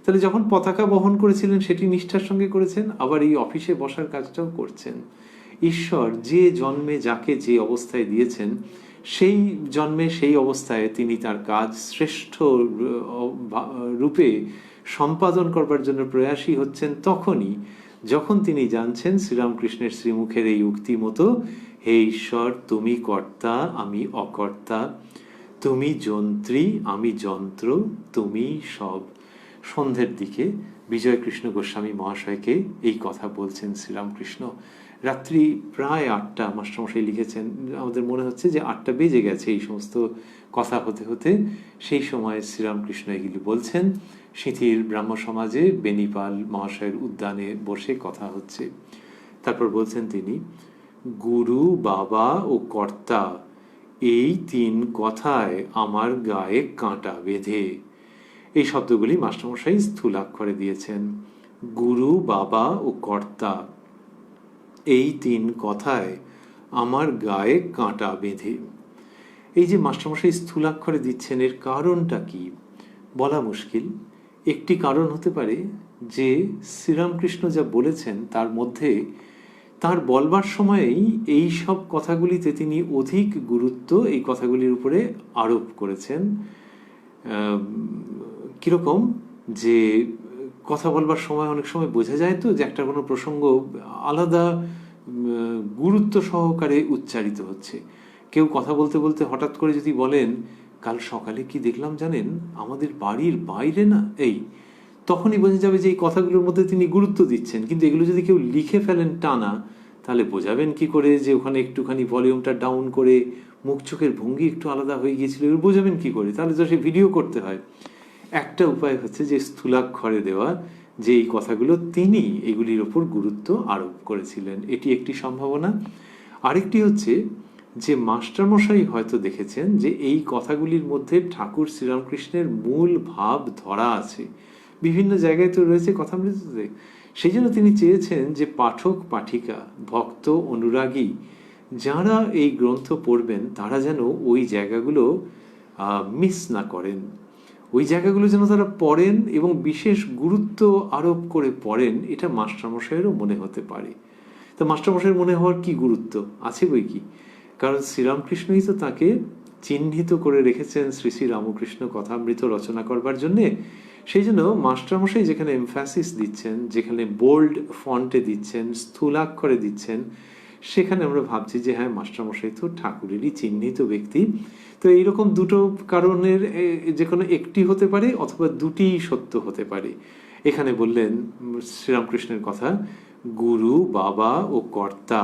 S1: তাহলে যখন পতাকা বহন করেছিলেন সেটি নিষ্ঠার সঙ্গে করেছেন, আবার এই অফিসে বসার কাজটাও করছেন। ঈশ্বর যে জন্মে যাকে যে অবস্থায় দিয়েছেন, সেই জন্মে সেই অবস্থায় তিনি তার কাজ শ্রেষ্ঠ রূপে সম্পাদন করবার জন্য প্রয়াসী হচ্ছেন তখনই যখন তিনি জানছেন শ্রীরামকৃষ্ণের শ্রীমুখের এই উক্তি মতো, হে ঈশ্বর তুমি কর্তা আমি অকর্তা, তুমি যন্ত্রী আমি যন্ত্র, তুমি সব। সন্ধ্যের দিকে বিজয়কৃষ্ণ গোস্বামী মহাশয়কে এই কথা বলছেন শ্রীরামকৃষ্ণ। রাত্রি প্রায় 8টা, মাস্টারমশাই লিখেছেন, আমাদের মনে হচ্ছে যে 8টা বেজে গেছে এই সমস্ত কথা হতে হতে। সেই সময় শ্রীরামকৃষ্ণ এগুলি বলছেন। সিঁথির ব্রাহ্ম সমাজে বেনিপাল মহাশয়ের উদ্যানে বসে কথা হচ্ছে। তারপর বলছেন তিনি, গুরু বাবা ও কর্তা এই 3 কথায় আমার গায়ে কাঁটা বেঁধে। এই শব্দগুলি মাস্টারমশাই স্থূলাক্ষরে দিয়েছেন। গুরু, বাবা ও কর্তা, এই তিন কথায় আমার গায়ে কাঁটা বেঁধে। এই যে মাস্টারমশাই স্থূলাক্ষরে দিচ্ছেন, এর কারণটা কি বলা মুশকিল। একটি কারণ হতে পারে যে শ্রীরামকৃষ্ণ যা বলেছেন তার মধ্যে তার বলবার সময়েই এই সব কথাগুলিতে তিনি অধিক গুরুত্ব এই কথাগুলির উপরে আরোপ করেছেন। কীরকম যে কথা বলবার সময় অনেক সময় বোঝা যায় তো যে একটা কোনো প্রসঙ্গ আলাদা গুরুত্ব সহকারে উচ্চারিত হচ্ছে। কেউ কথা বলতে বলতে হঠাৎ করে যদি বলেন, কাল সকালে কি দেখলাম জানেন, আমাদের বাড়ির বাইরে না, এই তখনই বোঝা যাবে যে এই কথাগুলোর মধ্যে তিনি গুরুত্ব দিচ্ছেন। কিন্তু এগুলো যদি কেউ লিখে ফেলেন টানা, তাহলে বোঝাবেন কি করে যে ওখানে একটুখানি ভলিউমটা ডাউন করে মুখ চোখের ভঙ্গি একটু আলাদা হয়ে গিয়েছিল, এগুলো বোঝাবেন কি করে? তাহলে তো সে ভিডিও করতে হয়। একটা উপায় হচ্ছে যে স্থূলাক্ষরে দেওয়া, যে এই কথাগুলো তিনি এগুলির ওপর গুরুত্ব আরোপ করেছিলেন, এটি একটি সম্ভাবনা। আরেকটি হচ্ছে যে মাস্টারমশাই হয়তো দেখেছেন যে এই কথাগুলির মধ্যে ঠাকুর শ্রীরামকৃষ্ণের মূল ভাব ধরা আছে, বিভিন্ন জায়গায় তো রয়েছে কথামৃততে। সেই জন্য তিনি চেয়েছেন যে পাঠক পাঠিকা, ভক্ত অনুরাগী যারা এই গ্রন্থ পড়বেন তারা যেন ওই জায়গাগুলো মিস না করেন, ওই জায়গাগুলো যেন তারা পড়েন এবং বিশেষ গুরুত্ব আরোপ করে পড়েন। এটা মাস্টারমশাইয়েরও মনে হতে পারে। তা মাস্টারমশাইয়ের মনে হওয়ার কি গুরুত্ব আছে বই কি, কারণ শ্রীরামকৃষ্ণই তো তাকে চিহ্নিত করে রেখেছেন শ্রী শ্রী রামকৃষ্ণ কথামৃত রচনা করবার জন্যে। সেই জন্য মাস্টারমশাই যেখানে এমফ্যাসিস দিচ্ছেন, যেখানে বোল্ড ফন্টে দিচ্ছেন, স্থূলাক্ষরে দিচ্ছেন, সেখানে আমরা ভাবছি যে হ্যাঁ, মাস্টারমশাই তো ঠাকুরেরই চিহ্নিত ব্যক্তি। তো এইরকম দুটো কারণের যে কোনো একটি হতে পারে অথবা দুটি সত্য হতে পারে। এখানে বললেন শ্রীরামকৃষ্ণের কথা, গুরু, বাবা ও কর্তা,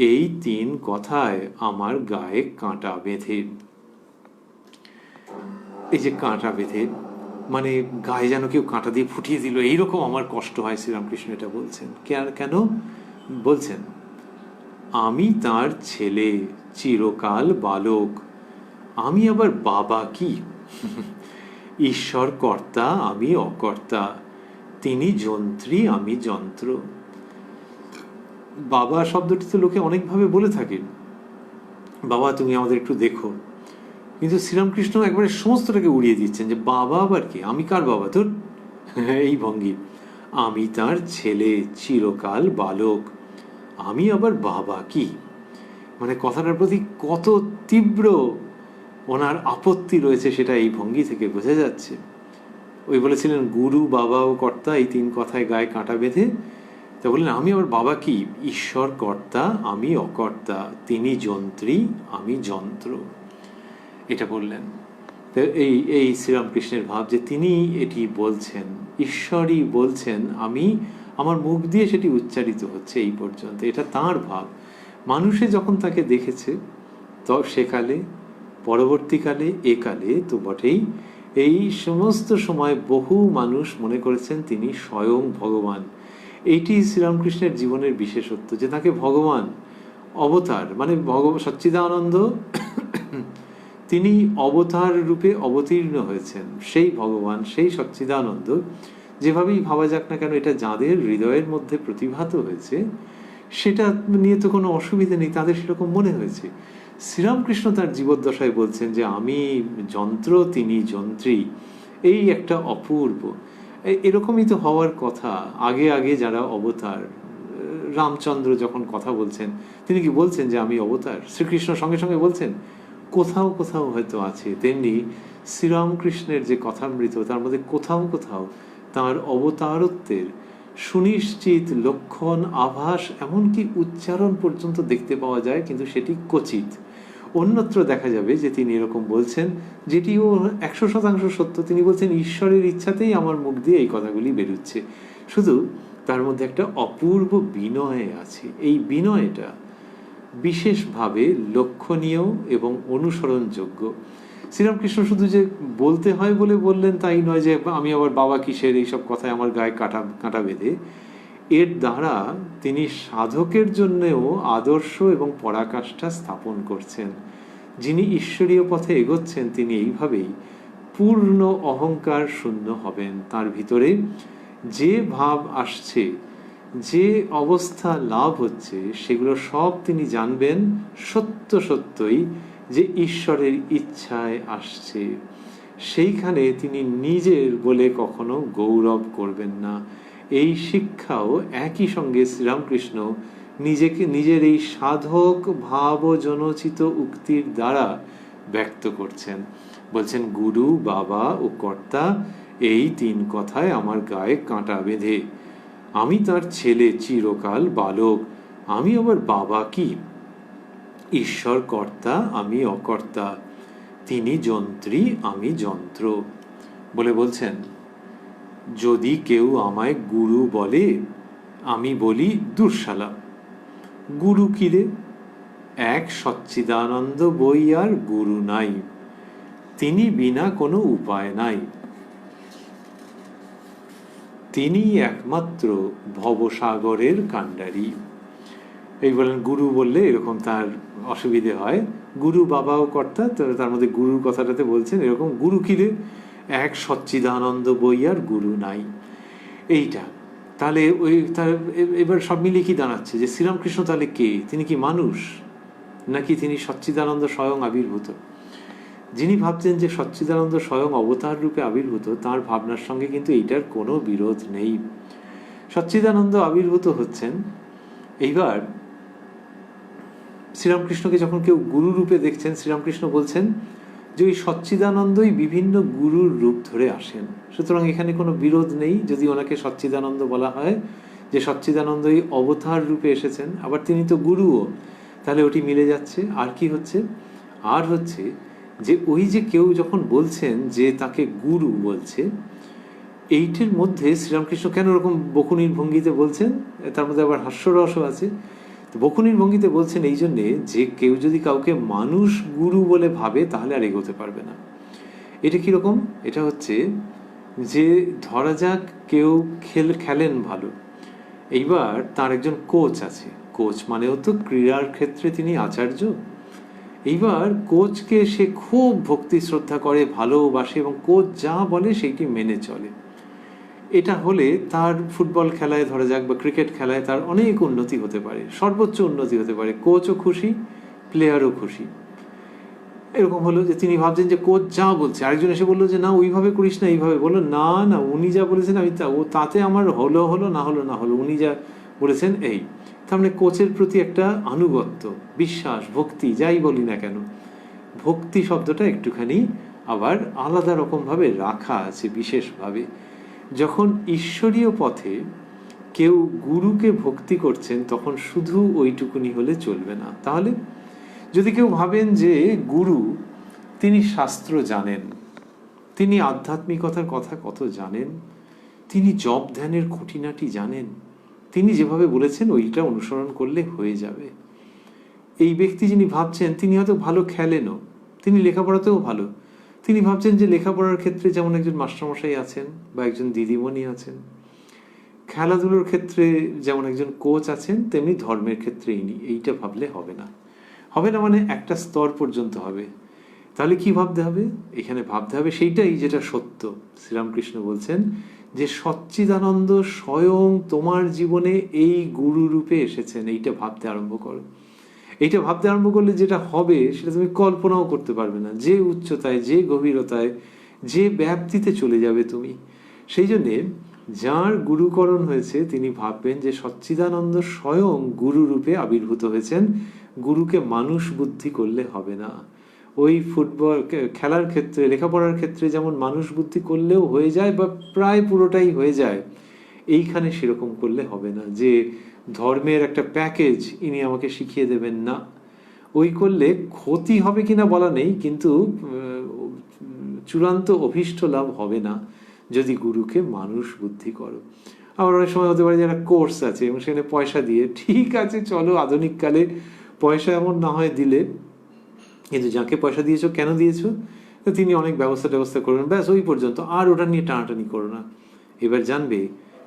S1: এই তিন কথায় আমার গায়ে কাঁটা বেঁধে। এই যে কাঁটা বেঁধে মানে গায়ে যেন কেউ কাঁটা দিয়ে ফুটিয়ে দিল, এইরকম আমার কষ্ট হয়। শ্রীরামকৃষ্ণ এটা বলছেন কেন বলছেন, আমি তার ছেলে, চিরকাল বালক, আমি আবার বাবা কি? ঈশ্বর কর্তা, আমি অকর্তা, তিনি যন্ত্রী, আমি যন্ত্র। বাবা শব্দটি তো লোকে অনেকভাবে বলে থাকেন, বাবা তুমি আমাদের একটু দেখো। কিন্তু শ্রীরামকৃষ্ণ একবারে সমস্তটাকে উড়িয়ে দিচ্ছেন যে বাবা আবার কি, আমি কার বাবা তোর? এই ভঙ্গি, আমি তার ছেলে, চিরকাল বালক, আমি আবার বাবা কি? মানে কথাটার প্রতি কত তীব্র ওনার আপত্তি রয়েছে সেটা এই ভঙ্গি থেকে বোঝা যাচ্ছে। ওই বলেছিলেন গুরু, বাবা ও কর্তা, এই তিন কথায় গায়ে কাঁটা বেঁধে। তা বললেন আমি আবার বাবা কি? ঈশ্বর কর্তা, আমি অকর্তা, তিনি যন্ত্রী, আমি যন্ত্র। এটা বললেন। তো এই শ্রীরামকৃষ্ণের ভাব যে তিনি এটি বলছেন, ঈশ্বরই বলছেন, আমি আমার মুখ দিয়ে সেটি উচ্চারিত হচ্ছে এই পর্যন্ত, এটা তাঁর ভাব। মানুষে যখন তাকে দেখেছে তো সেকালে, পরবর্তীকালে, একালে তো বটেই, এই সমস্ত সময় বহু মানুষ মনে করেছেন তিনি স্বয়ং ভগবান। এইটি শ্রীরামকৃষ্ণের জীবনের বিশেষত্ব যে তাকে ভগবান, অবতার মানে সচ্চিদানন্দ তিনি অবতার রূপে অবতীর্ণ হয়েছেন, সেই ভগবান, সেই সচ্চিদানন্দ যেভাবেই ভাবা যাক না কেন, এটা যাদের হৃদয়ের মধ্যে প্রতিভাত হয়েছে সেটা নিয়ে তো কোনো অসুবিধা নেই, তাদের সেরকম মনে হয়েছে। শ্রীরামকৃষ্ণ তার জীবদ্দশায় বলছেন যে আমি যন্ত্র, তিনি যন্ত্রী, এই একটা অপূর্ব। এরকমই তো হওয়ার কথা। আগে আগে যারা অবতার, রামচন্দ্র যখন কথা বলছেন তিনি কি বলছেন যে আমি অবতার? শ্রীকৃষ্ণ সঙ্গে সঙ্গে বলছেন, কোথাও কোথাও হয়তো আছে। তেমনি শ্রীরামকৃষ্ণের যে কথামৃত তার মধ্যে কোথাও কোথাও তাঁর অবতারত্বের সুনিশ্চিত লক্ষণ, আভাস, এমনকি উচ্চারণ পর্যন্ত দেখতে পাওয়া যায়, কিন্তু সেটি ক্বচিৎ। অন্যত্র দেখা যাবে যে তিনি এরকম বলছেন, যেটিও 100% সত্য। তিনি বলছেন ঈশ্বরের ইচ্ছাতেই আমার মুখ দিয়ে এই কথাগুলি বেরোচ্ছে। শুধু তার মধ্যে একটা অপূর্ব বিনয় আছে। এই বিনয়টা বিশেষভাবে লক্ষণীয় এবং অনুসরণযোগ্য। শ্রীরামকৃষ্ণ শুধু যে বলতে হয় বলে বললেন তাই নয়, যে আমি আবার বাবা কিসের, এইসব কথায় আমার গায়ে কাঁটা বেঁধে। এর দ্বারা তিনি সাধকের জন্যেও আদর্শ এবং পরাকাষ্ঠা স্থাপন করছেন। যিনি ঈশ্বরীয় পথে এগোচ্ছেন তিনি এইভাবেই পূর্ণ অহংকার শূন্য হবেন। তার ভিতরে যে ভাব আসছে, যে অবস্থা লাভ হচ্ছে, সেগুলো সব তিনি জানবেন সত্য সত্যই যে ঈশ্বরের ইচ্ছায় আসছে। সেইখানে তিনি নিজের বলে কখনো গৌরব করবেন না। এই শিক্ষাও একই সঙ্গে শ্রীরামকৃষ্ণ নিজের এই সাধক ভাব জনচিত উক্তির দ্বারা ব্যক্ত করছেন। বলছেন, গুরু, বাবা ও কর্তা, এই তিন কথায় আমার গায়ে কাঁটা বেঁধে। আমি তার ছেলে, চিরকাল বালক। আমি আবার বাবা কি? ঈশ্বর কর্তা, আমি অকর্তা। তিনি যন্ত্রী, আমি যন্ত্র। বলে বলছেন, যদি কেউ আমায় গুরু বলে, আমি বলি, দুঃশালা। গুরু কিরে? এক সচ্চিদানন্দ বই আর গুরু নাই। তিনি বিনা কোনো উপায় নাই। তিনি একমাত্র ভবসাগরের কাণ্ডারি। এই বলেন, গুরু বললে এরকম তার অসুবিধে হয়। গুরু, বাবা ও কর্তা, তার মধ্যে গুরুর কথাটাতে বলছেন এরকম, গুরু কিরে? এক সচ্চিদানন্দ বই আর গুরু নাই। এইটা তাহলে এবার সব মিলিয়ে কি দাঁড়াচ্ছে যে শ্রীরামকৃষ্ণ তাহলে কে? তিনি কি মানুষ, নাকি তিনি সচ্চিদানন্দ স্বয়ং আবির্ভূত? যিনি ভাবছেন যে সচ্চিদানন্দ স্বয়ং অবতার রূপে আবির্ভূত, তার ভাবনার সঙ্গে কিন্তু এইটার কোনো বিরোধ নেই। সচ্চিদানন্দ আবির্ভূত হচ্ছেন। এইবার শ্রীরামকৃষ্ণকে যখন কেউ গুরু রূপে দেখছেন, শ্রীরামকৃষ্ণ বলছেন যে ওই সচ্চিদানন্দই বিভিন্ন গুরুর রূপ ধরে আসেন। সুতরাং এখানে কোনো বিরোধ নেই যদি ওনাকে সচ্চিদানন্দ বলা হয়, যে সচ্চিদানন্দই অবতার রূপে এসেছেন, আবার তিনি তো গুরুও, তাহলে ওটি মিলে যাচ্ছে। আর কি হচ্ছে? আর হচ্ছে যে ওই যে কেউ যখন বলছেন যে তাকে গুরু বলছে, এইটির মধ্যে শ্রীরামকৃষ্ণ কেন ওরকম বকুনির ভঙ্গিতে বলছেন? তার মধ্যে আবার হাস্যরসও আছে। বকুনির ভঙ্গিতে বলছেন এই জন্যে যে কেউ যদি কাউকে মানুষ গুরু বলে ভাবে, তাহলে আর এগোতে পারবে না। এটা কিরকম? এটা হচ্ছে যে ধরা যাক কেউ খেলেন ভালো, এইবার তার একজন কোচ আছে। কোচ মানেও তো ক্রীড়ার ক্ষেত্রে তিনি আচার্য। এইবার কোচকে সে খুব ভক্তি শ্রদ্ধা করে, ভালোবাসে, এবং কোচ যা বলে সেইটি মেনে চলে। এটা হলে তার ফুটবল খেলায় ধরা যাক বা ক্রিকেট খেলায় তার অনেক উন্নতি হতে পারে, সর্বোচ্চ উন্নতি হতে পারে। কোচও খুশি, প্লেয়ারও খুশি। এরকম হলো যে তিনি ভাবছেন যে কোচ যা বলছে, আরেকজন এসে বললো যে না ওইভাবে করিস না, এইভাবে। বললো না না, উনি যা বলেছেন আমি তাতে আমার হলো হলো, না হলো না হলো, উনি যা বলেছেন এই। তার মানে কোচের প্রতি একটা আনুগত্য, বিশ্বাস, ভক্তি, যাই বলি না কেন, ভক্তি শব্দটা একটুখানি আবার আলাদা রকমভাবে রাখা আছে বিশেষভাবে। যখন ঈশ্বরীয় পথে কেউ গুরুকে ভক্তি করছেন, তখন শুধু ওইটুকুনি হলে চলবে না। তাহলে যদি কেউ ভাবেন যে গুরু তিনি শাস্ত্র জানেন, তিনি আধ্যাত্মিকতার কথা কত জানেন, তিনি জপ ধ্যানের খুঁটিনাটি জানেন, তিনি যেভাবে বলেছেন ওইটা অনুসরণ করলে হয়ে যাবে, এই ব্যক্তি যিনি ভাবছেন তিনি হয়তো ভালো খেলেনও, তিনি লেখাপড়াতেও ভালো, তিনি ভাবছেন যে লেখাপড়ার ক্ষেত্রে যেমন একজন মাস্টারমশাই আছেন বা একজন দিদিমণি আছেন, খেলাধুলোর ক্ষেত্রে যেমন একজন কোচ আছেন, তেমনি ধর্মের ক্ষেত্রে ইনি, এইটা ভাবলে হবে না। হবে না মানে একটা স্তর পর্যন্ত হবে। তাহলে কি ভাবতে হবে? এখানে ভাবতে হবে সেইটাই যেটা সত্য। শ্রীরামকৃষ্ণ বলছেন যে সচ্চিদানন্দ স্বয়ং তোমার জীবনে এই গুরু রূপে এসেছেন, এইটা ভাবতে আরম্ভ করো। এইটা ভাবতে আরম্ভ করলে যেটা হবে সেটা তুমি কল্পনাও করতে পারবে না, যে উচ্চতায়, যে গভীরতায়, যে ব্যাপ্তিতে চলে যাবে তুমি। সেই জন্যে যার গুরুকরণ হয়েছে তিনি ভাববেন যে সচ্চিদানন্দ স্বয়ং গুরু রূপে আবির্ভূত হয়েছেন। গুরুকে মানুষ বুদ্ধি করলে হবে না। ওই ফুটবল খেলার ক্ষেত্রে, লেখাপড়ার ক্ষেত্রে যেমন মানুষ বুদ্ধি করলেও হয়ে যায় বা প্রায় পুরোটাই হয়ে যায়, এইখানে সেরকম করলে হবে না যে ধর্মের একটা প্যাকেজ ইনি আমাকে শিখিয়ে দেবেন, না। ওই করলে ক্ষতি হবে কিনা বলা নেই, কিন্তু চূড়ান্ত অভীষ্ট লাভ হবে না যদি গুরুকে মানুষ বুদ্ধি করো। আবার অনেক সময় হতে পারে যে একটা কোর্স আছে এবং সেখানে পয়সা দিয়ে, ঠিক আছে চলো, আধুনিক কালে পয়সা এমন না হয় দিলে, কিন্তু যাকে পয়সা দিয়েছো কেন দিয়েছো, তিনি অনেক ব্যবস্থা করবেন, ব্যাস ওই পর্যন্ত, আর ওটা নিয়ে টানাটানি করো না। এবার জানবে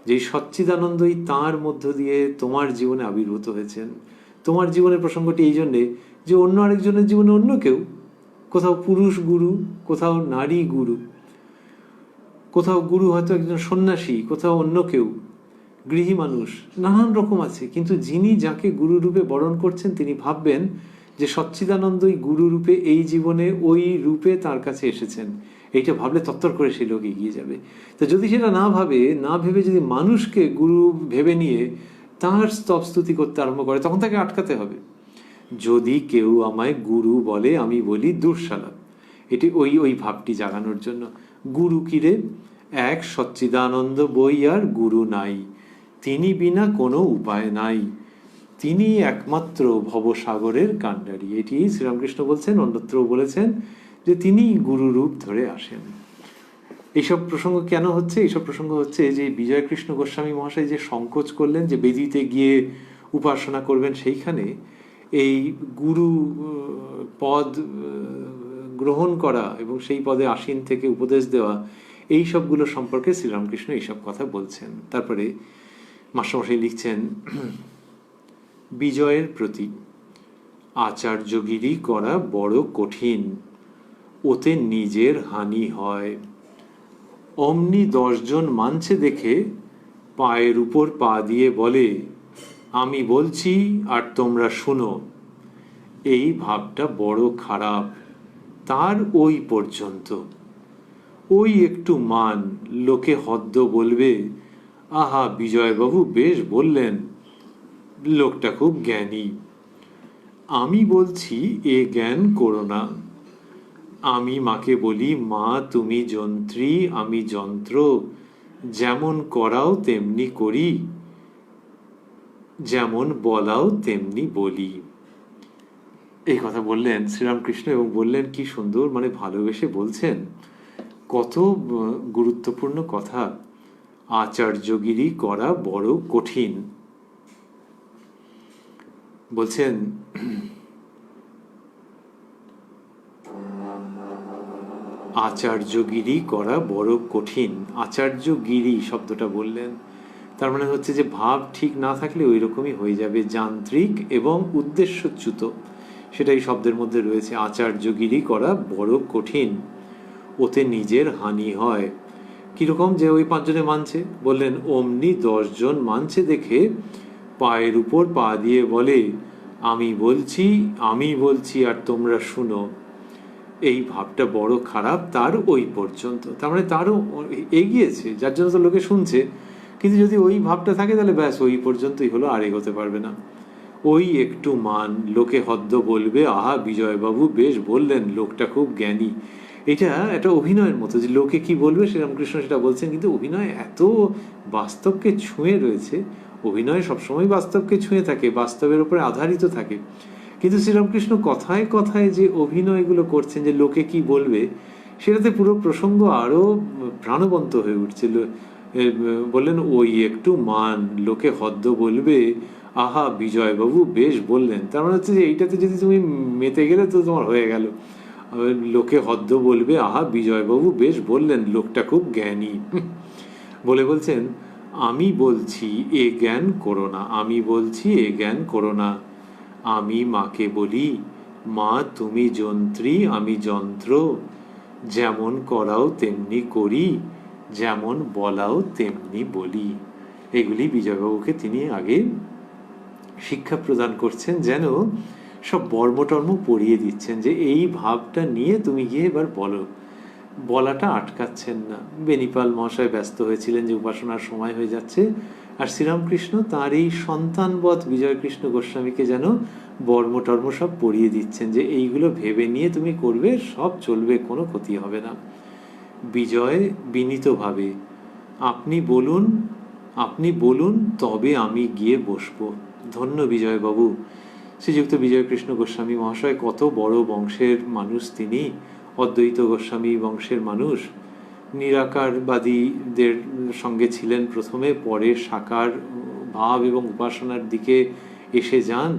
S1: যে সচ্চিদানন্দই তাঁর মধ্য দিয়ে তোমার জীবনে আবির্ভূত হয়েছেন। তোমার জীবনের প্রসঙ্গটি এই জন্যে যে অন্য আরেকজনের জীবনে অন্য কেউ, কোথাও পুরুষ গুরু, কোথাও নারী গুরু, কোথাও গুরু হয়তো একজন সন্ন্যাসী, কোথাও অন্য কেউ গৃহী মানুষ, নানান রকম আছে। কিন্তু যিনি যাকে গুরু রূপে বরণ করছেন তিনি ভাববেন যে সচ্চিদানন্দই গুরু রূপে এই জীবনে ওই রূপে তার কাছে এসেছেন। এইটা ভাবলে তত্তর করে সেই লোক এগিয়ে যাবে। তো যদি সেটা না ভেবে যদি মানুষকে গুরু ভেবে নিয়ে তার স্তব স্তুতি করতে আরম্ভ করে, তখন তাকে আটকাতে হবে। যদি কেউ আমায় গুরু বলে, আমি বলি দুঃশালা। এটি ওই ভাবটি জাগানোর জন্য। গুরু কিরে? এক সচ্চিদানন্দ বই আর গুরু নাই, তিনি বিনা কোনো উপায় নাই, তিনি একমাত্র ভবসাগরের কাণ্ডারি। এটি শ্রীরামকৃষ্ণ বলছেন, অন্যত্রও বলেছেন যে তিনি গুরু রূপ ধরে আসেন। এইসব প্রসঙ্গ কেন হচ্ছে? এইসব প্রসঙ্গ হচ্ছে যে বিজয়কৃষ্ণ গোস্বামী মহাশয় যে সংকোচ করলেন যে বেদিতে গিয়ে উপাসনা করবেন, সেইখানে এই গুরু পদ গ্রহণ করা এবং সেই পদে আসীন থেকে উপদেশ দেওয়া, এই সবগুলো সম্পর্কে শ্রীরামকৃষ্ণ এইসব কথা বলছেন। তারপরে মাস্টারমশাই লিখছেন, বিজয়ের প্রতি আচার্যগিরি করা বড় কঠিন, ওতে নিজের হানি হয়। অমনি 10 জন মানছে দেখে পায়ের উপর পা দিয়ে বলে, আমি বলছি আর তোমরা শুনো। এই ভাবটা বড় খারাপ, তার ওই পর্যন্ত। ওই একটু মান, লোকে হদ্দ বলবে, আহা বিজয়বাবু বেশ বললেন, লোকটা খুব জ্ঞানী। আমি বলছি এ জ্ঞান করো না। আমি মাকে বলি, মা তুমি যন্ত্রী, আমি যন্ত্র, যেমন করাও তেমনি করি, যেমন বলাও তেমনি বলি। এই কথা বললেন শ্রীরামকৃষ্ণ, এবং বললেন কি সুন্দর, মানে ভালোবেসে বলছেন। কত গুরুত্বপূর্ণ কথা। আচার্যগিরি করা বড় কঠিন। বলছেন, আচার্যগিরি করা বড় কঠিন। আচার্যগিরি শব্দটা বললেন, তার মানে হচ্ছে যে ভাব ঠিক না থাকলে ওই রকমই হয়ে যাবে, যান্ত্রিক এবং উদ্দেশ্যচ্যুত, সেটাই শব্দের মধ্যে রয়েছে। আচার্যগিরি করা বড় কঠিন, ওতে নিজের হানি হয়। কিরকম? যে ওই 5 জনে মানছে, বললেন অমনি 10 জন মানছে দেখে পায়ের উপর পা দিয়ে বলে, আমি বলছি আর তোমরা শুনো। এই ভাবটা বড় খারাপ, তার ওই পর্যন্ত। তার মানে তারও এগিয়েছে, যার জন্য তো লোকে শুনছে। কিন্তু যদি ওই ভাবটা থাকে তাহলে ব্যাস ওই পর্যন্তই হলো, আর এগোতে পারবে না। ওই একটু মান, লোকে হদ্দ বলবে, আহা বিজয়বাবু বেশ বললেন, লোকটা খুব জ্ঞানী। এটা একটা অভিনয়ের মতো, যে লোকে কি বলবে শ্রীরামকৃষ্ণ সেটা বলছেন, কিন্তু অভিনয় এত বাস্তবকে ছুঁয়ে রয়েছে। অভিনয় সবসময় বাস্তবকে ছুঁয়ে থাকে, বাস্তবের উপরে আধারিত থাকে। কিন্তু শ্রীরামকৃষ্ণ কথায় কথায় যে অভিনয়গুলো করছেন, যে লোকে কি বলবে, সেটাতে পুরো প্রসঙ্গ আরো প্রাণবন্ত হয়ে উঠছিল। বললেন ওই একটু মান, লোকে হদ্দ বলবে, আহা বিজয়বাবু বেশ বললেন। তার মানে হচ্ছে যে এইটাতে যদি তুমি মেতে গেলে তো তোমার হয়ে গেল। লোকে হদ্দ বলবে, আহা বিজয়বাবু বেশ বললেন, লোকটা খুব জ্ঞানী। বলে বলছেন, আমি বলছি এ জ্ঞান করো না, আমি বলছি এ জ্ঞান করো না। আমি মাকে বলি, মা তুমি যন্ত্রী, আমি যন্ত্র, যেমন করাও তেমনি করি, যেমন বলাও তেমনি বলি। এগুলি বিজয়বাবুকে তিনি আগে শিক্ষা প্রদান করছেন, যেন সব বর্মটর্ম পড়িয়ে দিচ্ছেন, যে এই ভাবটা নিয়ে তুমি গিয়ে এবার বলো। বলাটা আটকাচ্ছেন না। বেনিপাল মহাশয় ব্যস্ত হয়েছিলেন যে উপাসনার সময় হয়ে যাচ্ছে, আর শ্রীরামকৃষ্ণ তার এই সন্তানবৎ বিজয়কৃষ্ণ গোস্বামীকে যেন বর্মটর্ম সব পড়িয়ে দিচ্ছেন, যে এইগুলো ভেবে নিয়ে তুমি করবে, সব চলবে, কোনো ক্ষতি হবে না। বিজয় বিনীতভাবে, আপনি বলুন তবে আমি গিয়ে বসবো। ধন্য বিজয়বাবু। শ্রীযুক্ত বিজয়কৃষ্ণ গোস্বামী মহাশয় কত বড় বংশের মানুষ তিনি, অদ্বৈত গোস্বামী বংশের মানুষ। নিরাকারবাদীদের সঙ্গে ছিলেন প্রথমে, পরে সাকার ভাব এবং উপাসনার দিকে এসে যান,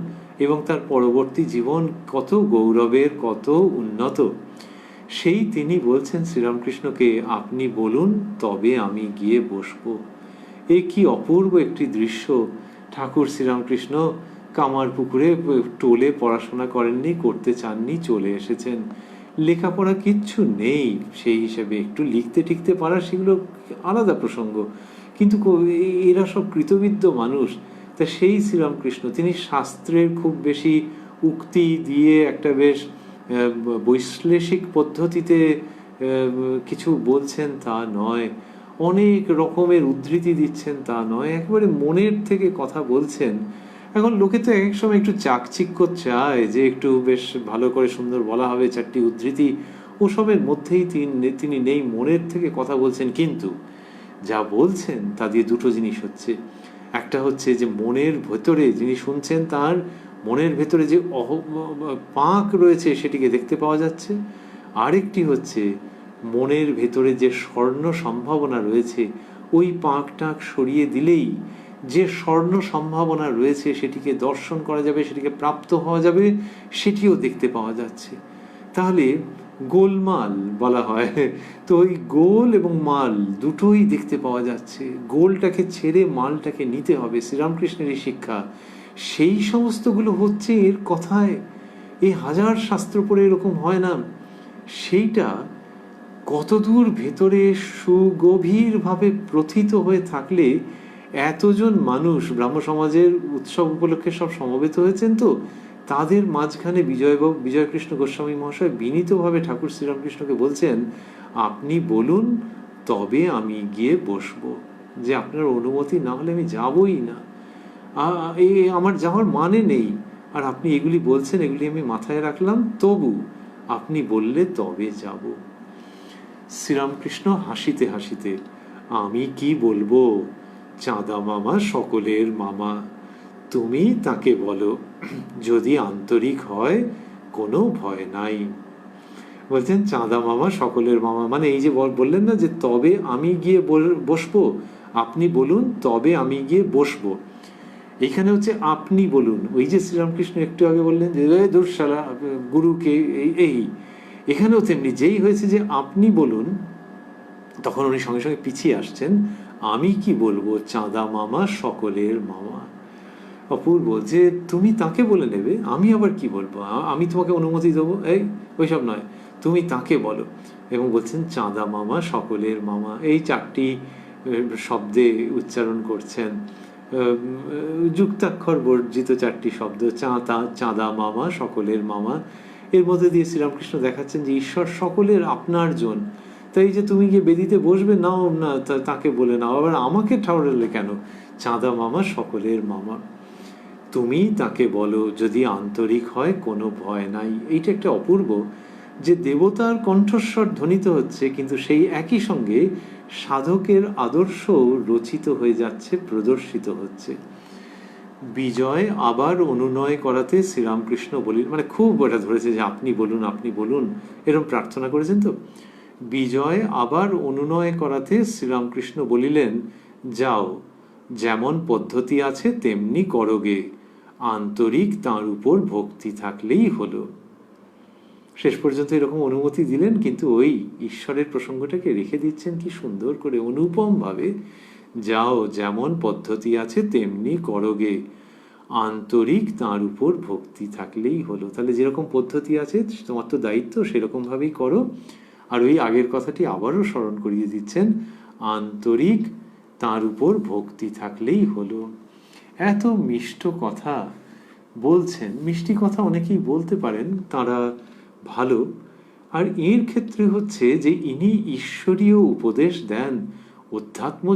S1: এবং তার পরবর্তী জীবন কত গৌরবের, কত উন্নত। সেই তিনি বলছেন শ্রীরামকৃষ্ণকে, আপনি বলুন তবে আমি গিয়ে বসবো। এ কি অপূর্ব একটি দৃশ্য। ঠাকুর শ্রীরামকৃষ্ণ কামারপুকুরে টোলে পড়াশোনা করেননি, করতে চাননি, চলে এসেছেন। লেখাপড়া কিচ্ছু নেই সেই হিসেবে, একটু লিখতে টিখতে পারা সেগুলো আলাদা প্রসঙ্গ, কিন্তু এরা সব কৃতবিদ্য মানুষ। তা সেই শ্রীরামকৃষ্ণ তিনি শাস্ত্রের খুব বেশি উক্তি দিয়ে একটা বেশ বৈশ্লেষিক পদ্ধতিতে কিছু বলছেন তা নয়, অনেক রকমের উদ্ধৃতি দিচ্ছেন তা নয়, একেবারে মনের থেকে কথা বলছেন। এখন লোকে তো এক সময় একটু চাকচিক্য চায় যে একটু বেশ ভালো করে সুন্দর বলা হবে, চারটি উদ্ধৃতি, ওসবের মধ্যেই তিনি নেই, মনের থেকে কথা বলছেন। কিন্তু যা বলছেন তা দিয়ে দুটো জিনিস হচ্ছে, একটা হচ্ছে যে মনের ভেতরে যিনি শুনছেন তার মনের ভেতরে যে পাঁক রয়েছে সেটিকে দেখতে পাওয়া যাচ্ছে, আরেকটি হচ্ছে মনের ভেতরে যে স্বর্ণ সম্ভাবনা রয়েছে ওই পাঁক টাক সরিয়ে দিলেই যে স্বর্ণ সম্ভাবনা রয়েছে সেটিকে দর্শন করা যাবে, সেটিকে প্রাপ্ত হওয়া যাবে, সেটিও দেখতে পাওয়া যাচ্ছে। তাহলে গোলমাল বলা হয়, তো ওই গোল এবং মাল দুটোই দেখতে পাওয়া যাচ্ছে। গোলটাকে ছেড়ে মালটাকে নিতে হবে, শ্রীরামকৃষ্ণেরই শিক্ষা। সেই সমস্তগুলো হচ্ছে এর কথায়, এই হাজার শাস্ত্র পড়ে এরকম হয় না। সেইটা কতদূর ভেতরে সুগভীরভাবে প্রথিত হয়ে থাকলে, এতজন মানুষ ব্রাহ্ম সমাজের উৎসব উপলক্ষে সব সমবেত হয়েছেন, তো তাদের মাঝখানে বিজয়কৃষ্ণ গোস্বামী মহাশয় বিনীতভাবে ঠাকুর শ্রীরামকৃষ্ণকে বলছেন, আপনি বলুন তবে আমি গিয়ে বসবো, যে আপনার অনুমতি না হলে আমি যাবই না, আমার যাওয়ার মানে নেই। আর আপনি এগুলি বলছেন, এগুলি আমি মাথায় রাখলাম, তবু আপনি বললে তবে যাব। শ্রীরামকৃষ্ণ হাসিতে হাসিতে, আমি কি বলবো, চাঁদা মামা সকলের মামা, তুমি তাকে বলো যদি আন্তরিক হয় কোনো ভয় নাই। বলছেন চাঁদা মামা সকলের মামা, মানে এই যে বললেন না যে তবে আমি গিয়ে বসবো, আপনি বলুন তবে আমি গিয়ে বসবো, এখানে হচ্ছে আপনি বলুন। ওই যে শ্রীরামকৃষ্ণ একটু আগে বললেন যে দুঃশালা গুরুকে এই, এখানেও তেমনি, যেই হয়েছে যে আপনি বলুন, তখন উনি সঙ্গে সঙ্গে পিছিয়ে আসছেন, আমি কি বলবো চাঁদা মামা সকলের মামা। অপূর্ব, যে তুমি তাকে বলে নেবে, আমি আবার কি বলবো, আমি তোমাকে অনুমতি দেবো, এই ওইসব নয়, তুমি তাকে বলো। এবং বলছেন চাঁদা মামা সকলের মামা, এই চারটি শব্দে উচ্চারণ করছেন, যুক্তাক্ষর বর্জিত চারটি শব্দ, চাঁদা মামা সকলের মামা। এর মধ্যে দিয়ে শ্রীরামকৃষ্ণ দেখাচ্ছেন যে ঈশ্বর সকলের আপনার জন। তাই যে তুমি গিয়ে বেদিতে বসবে, নাও না, তাকে বলে নাও, আবার আমাকে ঠাউরালে কেন, চাঁদা মামা সকলের মামা, তুমি তাকে বলো যদি আন্তরিক হয় কোনো ভয় নাই। এইটা একটা অপূর্ব, যে দেবতার কণ্ঠস্বর ধ্বনিত হচ্ছে, কিন্তু সেই একই সঙ্গে সাধকের আদর্শ রচিত হয়ে যাচ্ছে, প্রদর্শিত হচ্ছে। বিজয় আবার অনুনয় করাতে শ্রীরামকৃষ্ণ বলিলেন, মানে খুব ওটা ধরেছে যে আপনি বলুন, আপনি বলুন, এরকম প্রার্থনা করেছেন তো। বিজয় আবার অনুনয় করাতে শ্রীরামকৃষ্ণ বলিলেন, যাও, যেমন পদ্ধতি আছে তেমনি করোগে, আন্তরিক তার উপর ভক্তি থাকলেই হলো। শেষ পর্যন্ত এরকম অনুমতি দিলেন, কিন্তু ওই ঈশ্বরের প্রসঙ্গটাকে রেখে দিচ্ছেন কি সুন্দর করে, অনুপম ভাবে, যাও, যেমন পদ্ধতি আছে তেমনি করোগে, আন্তরিক তার উপর ভক্তি থাকলেই হলো। তাহলে যেরকম পদ্ধতি আছে তোমার তো দায়িত্ব সেরকম ভাবেই করো। আর ওই আগের কথাটি আবারও স্মরণ করিয়ে দিচ্ছেন, আন্তরিক তার উপর ভক্তি থাকলেই হলো। এত মিষ্ট কথা বলছেন, মিষ্টি কথা অনেকেই বলতে পারেন, তারা ভালো। আর এর ক্ষেত্রে হচ্ছে যে ইনি ঈশ্বরীয় উপদেশ দেন, অধ্যাত্ম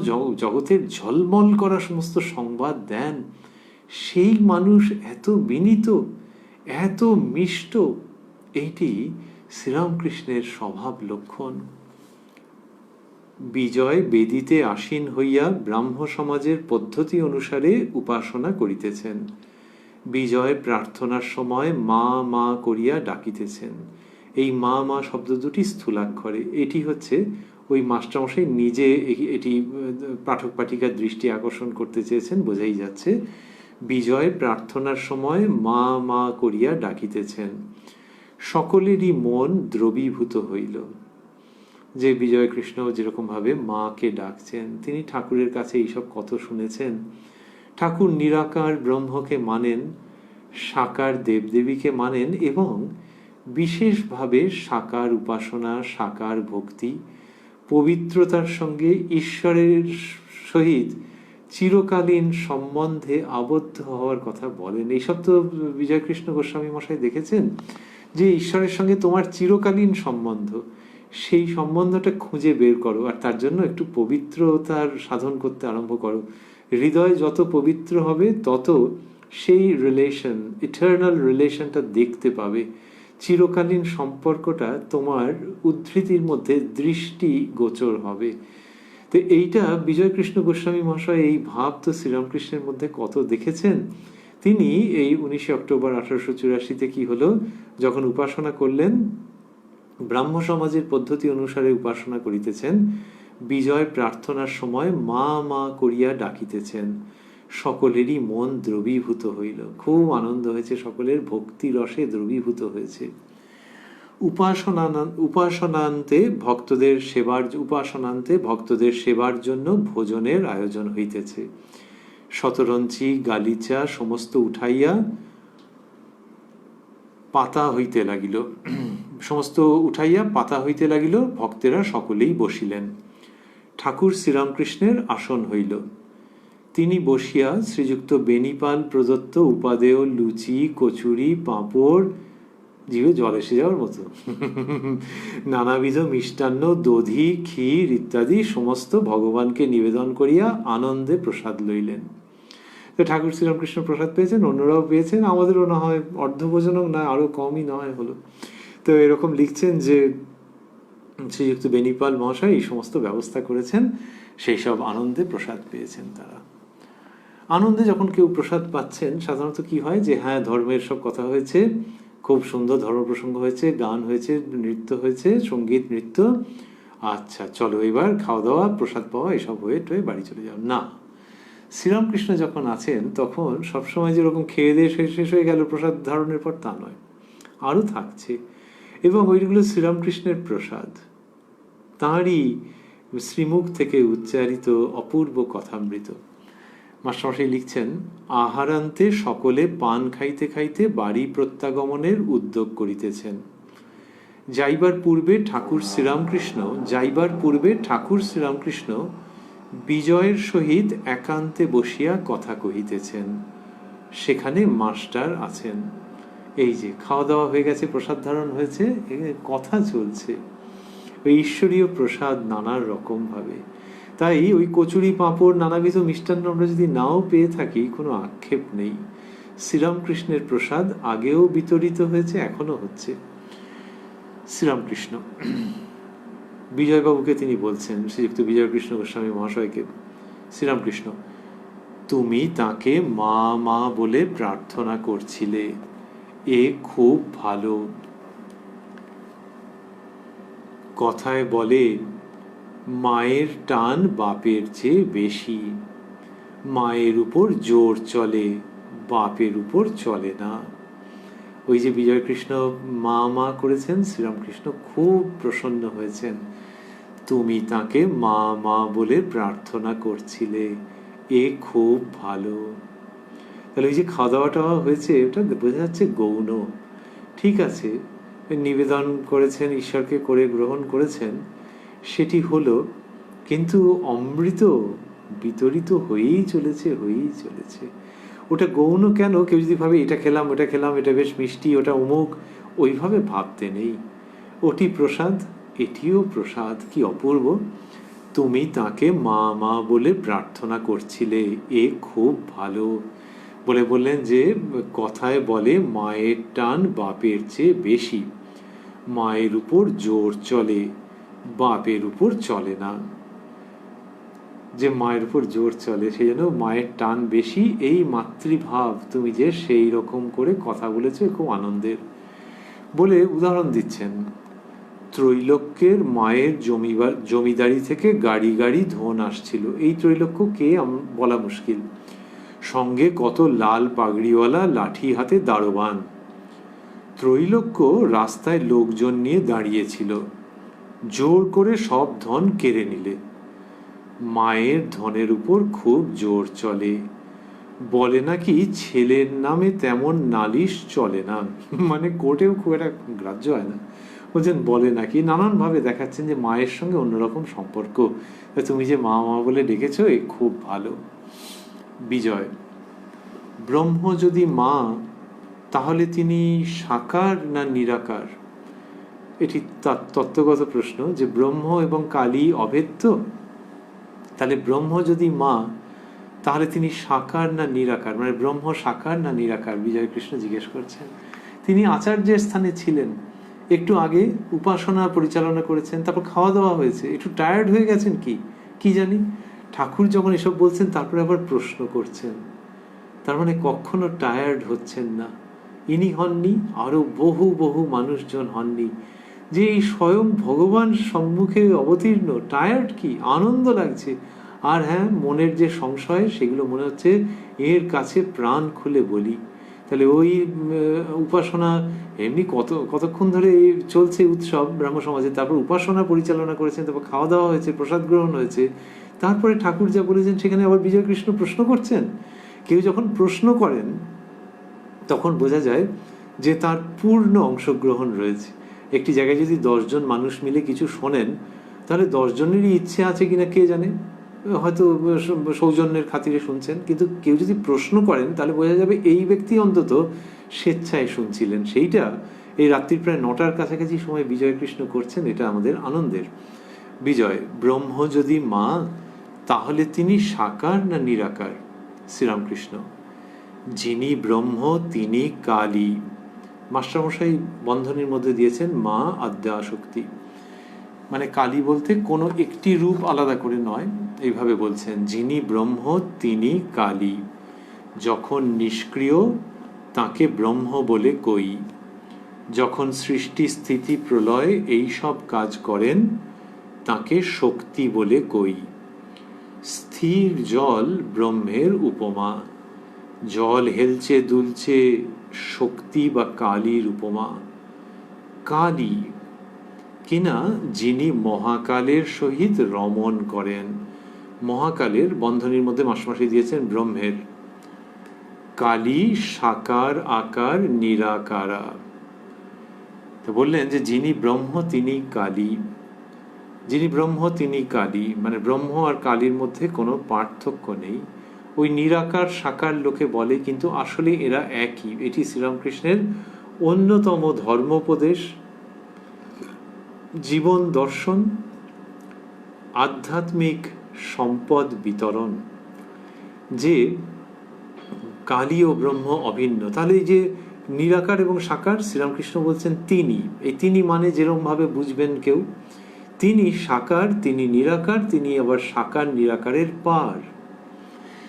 S1: জগতের ঝলমল করা সমস্ত সংবাদ দেন, সেই মানুষ এত বিনীত, এত মিষ্ট, এইটি শ্রীরামকৃষ্ণের স্বভাব লক্ষণ। বিজয় বেদিতে আসীন হইয়া ব্রাহ্ম সমাজের পদ্ধতি অনুসারে উপাসনা করিতেছেন। বিজয় প্রার্থনার সময় মা মা করিয়া ডাকিতেছেন। এই মা মা শব্দ দুটি স্থূলাক্ষরে, এটি হচ্ছে ওই মাস্টারমশাই নিজে এটি পাঠক পাঠিকার দৃষ্টি আকর্ষণ করতে চেয়েছেন, বোঝাই যাচ্ছে। বিজয় প্রার্থনার সময় মা মা করিয়া ডাকিতেছেন, সকলেরই মন দ্রবীভূত হইল। যে বিজয় কৃষ্ণ যেরকম ভাবে মাকে ডাকছেন, তিনি ঠাকুরের কাছে এইসব কত শুনেছেন। ঠাকুর নিরাকার ব্রহ্মকে মানেন, সাকার দেবদেবীকে মানেন, এবং বিশেষভাবে সাকার উপাসনা, সাকার ভক্তি, পবিত্রতার সঙ্গে ঈশ্বরের সহিত চিরকালীন সম্বন্ধে আবদ্ধ হওয়ার কথা বলেন। এইসব তো বিজয়কৃষ্ণ গোস্বামী মশাই দেখেছেন, যে ঈশ্বরের সঙ্গে তোমার চিরকালীন সম্বন্ধ, সেই সম্বন্ধটা খুঁজে বের করো, আর তার জন্য একটু পবিত্রতার সাধন করতে আরম্ভ করো। হৃদয় যত পবিত্র হবে তত সেই রিলেশন, ইটারনাল রিলেশনটা দেখতে পাবে, চিরকালীন সম্পর্কটা তোমার উদ্ধৃতির মধ্যে দৃষ্টি গোচর হবে। তো এইটা বিজয়কৃষ্ণ গোস্বামী মহাশয় এই ভাব তো শ্রীরামকৃষ্ণের মধ্যে কত দেখেছেন। তিনি এই 19 অক্টোবর 1884 কি হলো, যখন উপাসনা করলেন, ব্রাহ্ম সমাজের পদ্ধতি অনুসারে উপাসনা করিতেছেন, বিজয় প্রার্থনার সময় মা মা করিয়া ডাকিতেছেন, সকলেরই মন দ্রবীভূত হইল। খুব আনন্দ হয়েছে, সকলের ভক্তি রসে দ্রবীভূত হয়েছে। উপাসনান্তে ভক্তদের সেবার জন্য ভোজনের আয়োজন হইতেছে। শতরঞ্চি গালিচা সমস্ত উঠাইয়া পাতা হইতে লাগিল। ভক্তেরা সকলেই বসিলেন। ঠাকুর শ্রীরামকৃষ্ণের আসন হইল। তিনি বসিয়া শ্রীযুক্ত বেনিপাল প্রদত্ত উপাদেয় লুচি, কচুরি, পাঁপড়, জিভে জল এসে যাওয়ার মতো, নানাবিধ মিষ্টান্ন, দধি, ক্ষীর ইত্যাদি সমস্ত ভগবানকে নিবেদন করিয়া আনন্দে প্রসাদ লইলেন। তো ঠাকুর শ্রীরামকৃষ্ণ প্রসাদ পেয়েছেন, অন্যরাও পেয়েছেন, আমাদেরও না হয় অর্ধভোজনও না, আরো কমই নয় হলো। তো এরকম লিখছেন যে শ্রীযুক্ত বেনিপাল মহাশয় এই সমস্ত ব্যবস্থা করেছেন, সেই সব আনন্দে প্রসাদ পেয়েছেন তারা। আনন্দে যখন কেউ প্রসাদ পাচ্ছেন, সাধারণত কি হয় যে হ্যাঁ, ধর্মের সব কথা হয়েছে, খুব সুন্দর ধর্ম প্রসঙ্গ হয়েছে, গান হয়েছে, নৃত্য হয়েছে, সঙ্গীত নৃত্য, আচ্ছা চলো এবার খাওয়া দাওয়া, প্রসাদ পাওয়া, এসব হয়ে টয়ে বাড়ি চলে যাও। না, শ্রীরামকৃষ্ণ যখন আছেন তখন সবসময় যেরকম খেয়ে দিয়ে শেষ হয়ে গেল প্রসাদ ধারণের পর, তা নয়, আরও থাকছে। এবং ওইগুলো শ্রীরামকৃষ্ণের প্রসাদ, তাঁরই শ্রীমুখ থেকে উচ্চারিত অপূর্ব কথামৃত। মাস্টারমশাই লিখছেন, আহারান্তে সকলে পান খাইতে খাইতে বাড়ি প্রত্যাগমনের উদ্যোগ করিতেছেন। যাইবার পূর্বে ঠাকুর শ্রীরামকৃষ্ণ বিজয়ের সহিত একান্তে বসিয়া কথা কহিতেছেন। সেখানে মাস্টার আছেন। এই যে খাওয়া দাওয়া হয়ে গেছে, প্রসাদ ধারণ হয়েছে, কথা চলছে, ওই ঈশ্বরীয় প্রসাদ নানার রকম ভাবে। তাই ওই কচুরি, পাঁপড়, নানাবিধ মিষ্টান্ন আমরা যদি নাও পেয়ে থাকি, কোনো আক্ষেপ নেই। শ্রীরামকৃষ্ণের প্রসাদ আগেও বিতরিত হয়েছে, এখনো হচ্ছে। শ্রীরামকৃষ্ণ বিজয়বাবুকে তিনি বলছেন, শ্রীযুক্ত বিজয়কৃষ্ণ গোস্বামী মহাশয়কে, শ্রীরামকৃষ্ণ, তুমি তাকে মা মা বলে প্রার্থনা করছিলে, এ খুব ভালো। কথায় বলে, মায়ের টান বাপের চেয়ে বেশি, মায়ের উপর জোর চলে, বাপের উপর চলে না। ওই যে বিজয়কৃষ্ণ মা মা করেছেন, শ্রীরামকৃষ্ণ খুব প্রসন্ন হয়েছেন। তুমি তাকে মা মা বলে প্রার্থনা করছিলে, এ খুব ভালো। তাহলে ওই যে খাওয়া দাওয়াটা হয়েছে, ওটা বোঝা যাচ্ছে গৌণ, ঠিক আছে, নিবেদন করেছেন, ঈশ্বরকে করে গ্রহণ করেছেন, সেটি হলো, কিন্তু অমৃত বিতরিত হয়েই চলেছে। ওটা গৌণ কেন? কেউ যদি ভাবে এটা খেলাম, এটা বেশ মিষ্টি, ওটা অমুক, ওইভাবে ভাবতে নেই। ওটি প্রসাদ, এটিও প্রসাদ। কি অপূর্ব! তুমি তাকে মা মা বলে প্রার্থনা করছিলে, এ খুব ভালো। বললেন যে কথায় বলে, মায়ের টান বাপের চেয়ে বেশি, মায়ের উপর জোর চলে, বাপের উপর চলে না। যে মায়ের উপর জোর চলে, সেই জন্য মায়ের টান বেশি, এই মাতৃভাব তুমি যে সেই রকম করে কথা বলেছো, খুব আনন্দের। বলে উদাহরণ দিচ্ছেন, ত্রৈলোক্যের মায়ের জমিদারি থেকে গাড়ি গাড়ি ধন আসছিল। এই ত্রৈলোক্য কে বলা মুশকিল। সঙ্গে কত লাল পাগড়িওয়ালা, লাঠি হাতে দারোয়ান। ত্রৈলোক্য রাস্তায় লোকজন নিয়ে দাঁড়িয়েছিল, জোর করে সব ধন কেড়ে নিলে। মায়ের ধনের উপর খুব জোর চলে, বলে নাকি ছেলের নামে তেমন নালিশ চলে না, মানে কোর্টেও খুব একটা গ্রাহ্য হয় না। বলছেন বলে নাকি, নানানভাবে দেখাচ্ছেন যে মায়ের সঙ্গে অন্যরকম সম্পর্ক, তুমি যে মা মা বলে ডেকেছো এ খুব ভালো। বিজয়, ব্রহ্ম যদি মা তাহলে তিনি সাকার না নিরাকার? এটি তত্ত্বগত প্রশ্ন, যে ব্রহ্ম এবং কালী অভেদ্য, তাহলে ব্রহ্ম যদি মা তাহলে তিনি সাকার না নিরাকার, মানে ব্রহ্ম সাকার না নিরাকার? বিজয় কৃষ্ণ জিজ্ঞেস করছেন। তিনি আচার্যের স্থানে ছিলেন, একটু আগে উপাসনা পরিচালনা করেছেন, তারপর খাওয়া দাওয়া হয়েছে, একটু টায়ার্ড হয়ে গেছেন কি জানি, ঠাকুর যখন এসব বলছেন তারপরে আবার প্রশ্ন করছেন, তার মানে কখনো টায়ার্ড হচ্ছেন না। ইনি হননি, আরো বহু বহু মানুষজন হননি, যে এই স্বয়ং ভগবান সম্মুখে অবতীর্ণ, টায়ার্ড কি, আনন্দ লাগছে। আর হ্যাঁ, মনের যে সংশয় সেগুলো মনে হচ্ছে এর কাছে প্রাণ খুলে বলি। তাহলে ওই উপাসনা এমনি কতক্ষণ ধরে চলছে উৎসব ব্রাহ্ম সমাজে, তারপর উপাসনা পরিচালনা করেছেন, তারপর খাওয়া দাওয়া হয়েছে, প্রসাদ গ্রহণ হয়েছে, তারপরে ঠাকুর যা বলেছেন সেখানে আবার বিজয় কৃষ্ণ প্রশ্ন করছেন। কেউ যখন প্রশ্ন করেন তখন বোঝা যায় যে তার পূর্ণ অংশগ্রহণ রয়েছে। একটি জায়গায় যদি 10 জন মানুষ মিলে কিছু শোনেন, তাহলে 10 জনেরই ইচ্ছে আছে কিনা কে জানে, হয়তো সৌজন্যের খাতিরে শুনছেন, কিন্তু কেউ যদি প্রশ্ন করেন তাহলে বোঝা যাবে এই ব্যক্তি অন্তত স্বেচ্ছায় শুনছিলেন। সেইটা এই রাত্রির প্রায় 9টার কাছাকাছি সময় বিজয় কৃষ্ণ করছেন, এটা আমাদের আনন্দের। বিজয়, ব্রহ্ম যদি মা তাহলে তিনি সাকার না নিরাকার? শ্রীরামকৃষ্ণ, যিনি ব্রহ্ম তিনি কালী। মাস্টারমশাই বন্ধনীর মধ্যে দিয়েছেন মা আদ্যাশক্তি, মানে কালী বলতে কোনো একটি রূপ আলাদা করে নয়, এইভাবে বলছেন যিনি ব্রহ্ম তিনি কালী। যখন নিষ্ক্রিয় তাকে ব্রহ্ম বলে কই, যখন সৃষ্টি স্থিতি প্রলয় এই সব কাজ করেন তাকে শক্তি বলে কই। স্থির জল ব্রহ্মের উপমা, জল হেলছে দুলছে শক্তি বা কালীর উপমা। কালী কিনা যিনি মহাকালের সহিত রমণ করেন। মহাকালের বন্ধনীর মধ্যে মাসমাসি দিয়েছেন ব্রহ্মের। কালী সাকার আকার নিরাকারা। তো বললেন যে যিনি ব্রহ্ম তিনি কালী, যিনি ব্রহ্ম তিনি কালী, মানে ব্রহ্ম আর কালীর মধ্যে কোনো পার্থক্য নেই। ওই নিরাকার সাকার লোকে বলে, কিন্তু আসলে এরা একই। এটি শ্রীরামকৃষ্ণের অন্যতম ধর্মোপদেশ, জীবন দর্শন, আধ্যাত্মিক সম্পদ বিতরণ, যে কালী ও ব্রহ্ম অভিন্ন। তাহলে এই যে নিরাকার এবং সাকার, শ্রীরামকৃষ্ণ বলছেন তিনি, এই তিনি মানে যেরকম ভাবে বুঝবেন কেউ, তিনি সাকার তিনি নিরাকার, তিনি আবার সাকার নিরাকারের পার।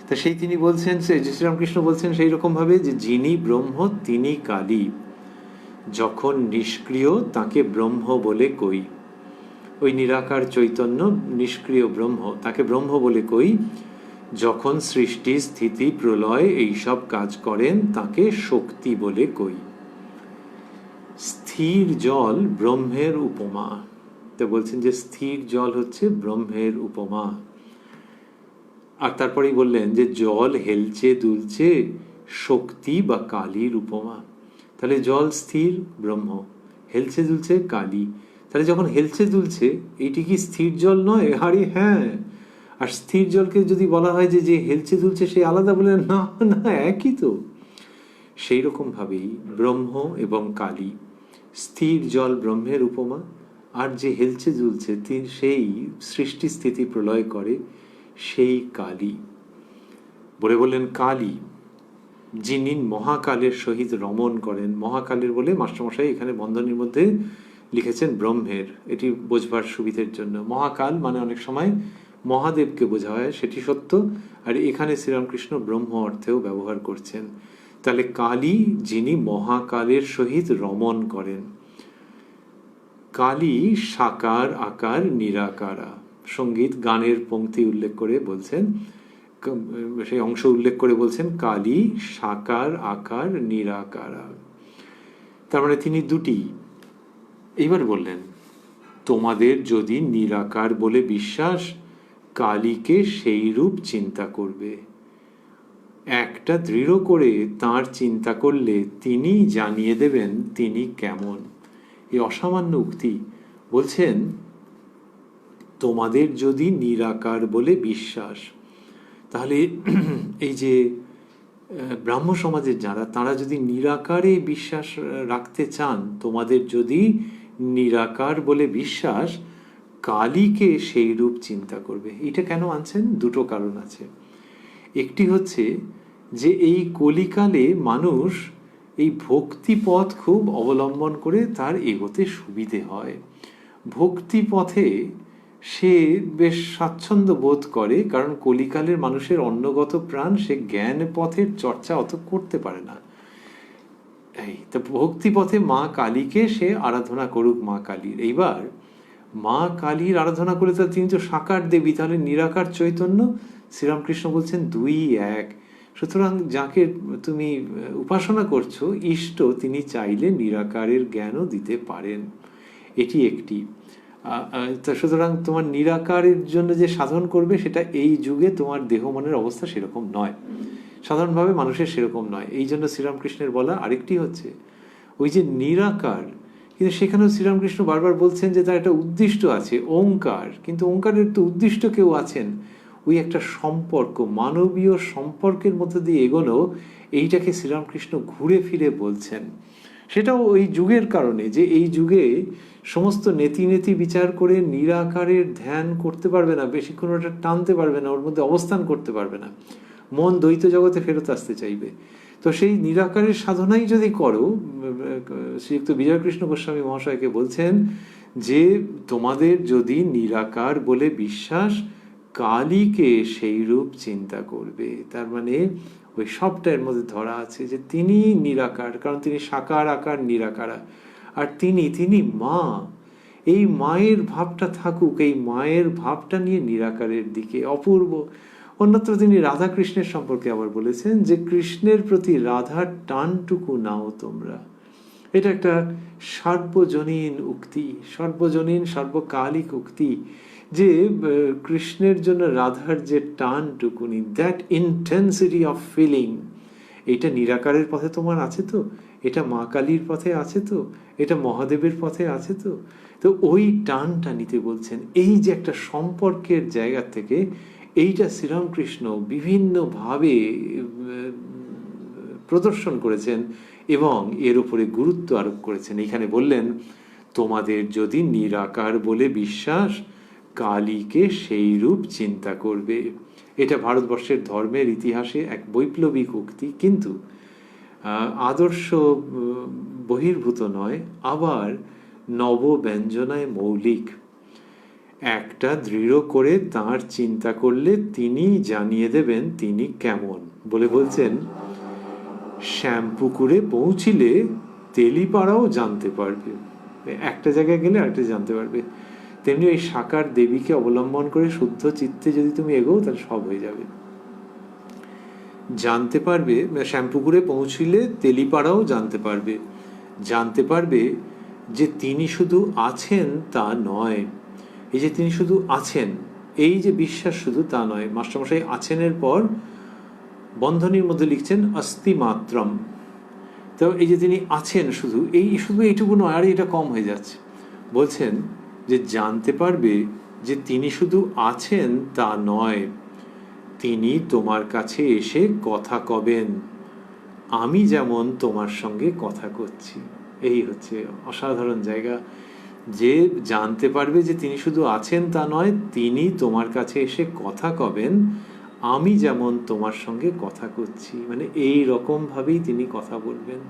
S1: তা সেই তিনি বলছেন, শ্রীরামকৃষ্ণ বলছেন সেই রকম ভাবে যে যিনি ব্রহ্ম তিনি কালী, যখন নিষ্ক্রিয় তাকে ব্রহ্ম বলে কই। ওই নিরাকার চৈতন্য নিষ্ক্রিয় ব্রহ্ম, তাকে ব্রহ্ম বলে কই। যখন সৃষ্টি স্থিতি প্রলয় এইসব কাজ করেন তাকে শক্তি বলে কই। স্থির জল ব্রহ্মের উপমা, তো বলছেন যে স্থির জল হচ্ছে ব্রহ্মের উপমা। আর তারপরেই বললেন যে জল হেলছে দুলছে শক্তি বা কালীর উপমা। তাহলে জল স্থির ব্রহ্ম, হেলছে দুলছে কালী। তাহলে যখন হেলছে দুলছে এইটি কি স্থির জল নয়? আরে হ্যাঁ। আর স্থির জলকে যদি বলা হয় যে যে হেলছে দুলছে সে আলাদা, বলে না না একই তো। সেই রকম ভাবেই ব্রহ্ম এবং কালী, স্থির জল ব্রহ্মের উপমা, আর যে হেলছে দুলছে সেই সৃষ্টি স্থিতি প্রলয় করে সেই কালী। বলে বললেন কালী যিনি মহাকালের সহিত রমণ করেন। মহাকালের বলে মাস্টারমশাই এখানে বন্ধনীর মধ্যে লিখেছেন ব্রহ্মের, এটি বোঝবার সুবিধের জন্য। মহাকাল মানে অনেক সময় মহাদেবকে বোঝা হয়, সেটি সত্য, আর এখানে শ্রীরামকৃষ্ণ ব্রহ্ম অর্থেও ব্যবহার করছেন। তাহলে কালী যিনি মহাকালের সহিত রমণ করেন। কালী সাকার আকার নিরাকারা। সঙ্গীত গানের পংক্তি উল্লেখ করে বলছেন, সেই অংশ উল্লেখ করে বলছেন কালী সাকার আকার নিরাকারা, তার মানে তিনি দুটি। এইবার বললেন তোমাদের যদি নিরাকার বলে বিশ্বাস, কালীকে সেই রূপ চিন্তা করবে। একটা দৃঢ় করে তাঁর চিন্তা করলে তিনি জানিয়ে দেবেন তিনি কেমন। এই অসামান্য উক্তি। বলছেন, তোমাদের যদি নিরাকার বলে বিশ্বাস, তাহলে এই যে ব্রাহ্ম সমাজের যারা, তারা যদি নিরাকারে বিশ্বাস রাখতে চান, তোমাদের যদি নিরাকার বলে বিশ্বাস, কালীকে সেই রূপ চিন্তা করবে। এটা কেন আনছেন? দুটো কারণ আছে। একটি হচ্ছে যে এই কলিকালে মানুষ এই ভক্তিপথ খুব অবলম্বন করে তার এগোতে সুবিধে হয়। ভক্তিপথে সে বেশ স্বাচ্ছন্দ্য বোধ করে, কারণ কলিকালের মানুষের অন্নগত প্রাণ, সে জ্ঞান পথের চর্চা অত করতে পারে না। এই তো ভক্তিপথে মা কালীকে সে আরাধনা করুক, মা কালীর। এইবার মা কালীর আরাধনা করে তো তিনি তো সাকার দেবী, তাহলে নিরাকার চৈতন্য। শ্রীরামকৃষ্ণ বলছেন দুই এক। সুতরাং যাকে তুমি উপাসনা করছো ইষ্ট, তিনি চাইলে নিরাকারের জ্ঞানও দিতে পারেন। এটি একটি। সুতরাং তোমার নিরাকারের জন্য যে সাধন করবে, সেটা এই যুগে তোমার দেহ মনের অবস্থা সেরকম নয়, সাধারণভাবে মানুষের সেরকম নয়। এই জন্য শ্রীরামকৃষ্ণের বলা আরেকটি হচ্ছে ওই যে নিরাকার, কিন্তু সেখানেও শ্রীরামকৃষ্ণ বারবার বলছেন যে তার একটা উদ্দিষ্ট আছে, ওঙ্কার। কিন্তু ওঙ্কারের তো উদ্দিষ্ট কেউ আছেন, ওই একটা সম্পর্ক, মানবীয় সম্পর্কের মধ্যে দিয়ে এগোনো, এইটাকে শ্রীরামকৃষ্ণ ঘুরে ফিরে বলছেন। সেটাও ওই যুগের কারণে, যে এই যুগে সমস্ত নেতি নেতি বিচার করে নিরাকারের ধ্যান করতে পারবে না, বেশিক্ষণ ওটা টানতে পারবে না, ওর মধ্যে অবস্থান করতে পারবে না, মন দ্বৈত জগতে ফেরত আসতে চাইবে। তো সেই নিরাকারের সাধনাই যদি করো, শ্রীযুক্ত বিজয়কৃষ্ণ গোস্বামী মহাশয়কে বলছেন যে তোমাদের যদি নিরাকার বলে বিশ্বাস, কালীকে সেই রূপ চিন্তা করবে। তার মানে ওই সবটা এর মধ্যে ধরা আছে যে তিনি নিরাকার, কারণ তিনি সাকার আকার নিরাকারা, আর তিনি মা। এই মায়ের ভাবটা থাকুক, এই মায়ের ভাবটা নিয়ে নিরাকারের দিকে অপূর্ব। অন্যত্র তিনি রাধাকৃষ্ণের সম্পর্কে আবার বলেছেন যে কৃষ্ণের প্রতি রাধার টানটুকু নাও তোমরা। এটা একটা সর্বজনীন উক্তি, সর্বজনীন সর্বকালিক উক্তি, যে কৃষ্ণের জন্য রাধার যে টানটুকুনি, দ্যাট ইন্টেন্সিটি অফ ফিলিং, এটা নিরাকারের পথে তোমার আছে তো, এটা মা কালীর পথে আছে তো, এটা মহাদেবের পথে আছে তো। তো ওই টানটা নিতে বলছেন। এই যে একটা সম্পর্কের জায়গা থেকে, এইটা শ্রীরামকৃষ্ণ বিভিন্নভাবে প্রদর্শন করেছেন এবং এর উপরে গুরুত্ব আরোপ করেছেন। এখানে বললেন, তোমাদের যদি নিরাকার বলে বিশ্বাস, কালীকে সেই রূপ চিন্তা করবে। এটা ভারতবর্ষের ধর্মের ইতিহাসে এক বৈপ্লবিক উক্তি, কিন্তু আদর্শ বহির্ভূত নয়, আবার নব ব্যঞ্জনায় মৌলিক। একটা দৃঢ় করে তাঁর চিন্তা করলে তিনি জানিয়ে দেবেন তিনি কেমন। বলে বলছেন, শ্যামপুকুরে পৌঁছিলে তেলিপাড়াও জানতে পারবে। একটা জায়গায় গেলে আরেকটা জানতে পারবে। তেমনি ওই সাকার দেবীকে অবলম্বন করে শুদ্ধ চিত্তে যদি তুমি এগোও, তাহলে সব হয়ে যাবে। জানতে পারবে, শ্যামপুকুরে পৌঁছিলে তেলিপাড়াও জানতে পারবে। জানতে পারবে যে তিনি শুধু আছেন তা নয়। এই যে তিনি শুধু আছেন, এই যে বিশ্বাস শুধু তা নয়। মাস্টারমশাই আছেনের পর বন্ধনীর মধ্যে লিখছেন অস্তি মাত্রম। তো এই যে তিনি আছেন শুধু এইটুকু নয়, আর এটা কম হয়ে যাচ্ছে। বলছেন যে জানতে পারবে যে তিনি শুধু আছেন তা নয়, তিনি তোমার কাছে এসে কথা কবেন, আমি যেমন তোমার সঙ্গে কথা করছি। এই হচ্ছে অসাধারণ জায়গা, যে জানতে পারবে যে তিনি শুধু আছেন তা নয়, তিনি তোমার কাছে এসে কথা কবেন, আমি যেমন তোমার সঙ্গে কথা করছি। মানে এই রকম ভাবেই তিনি কথা বলবেন,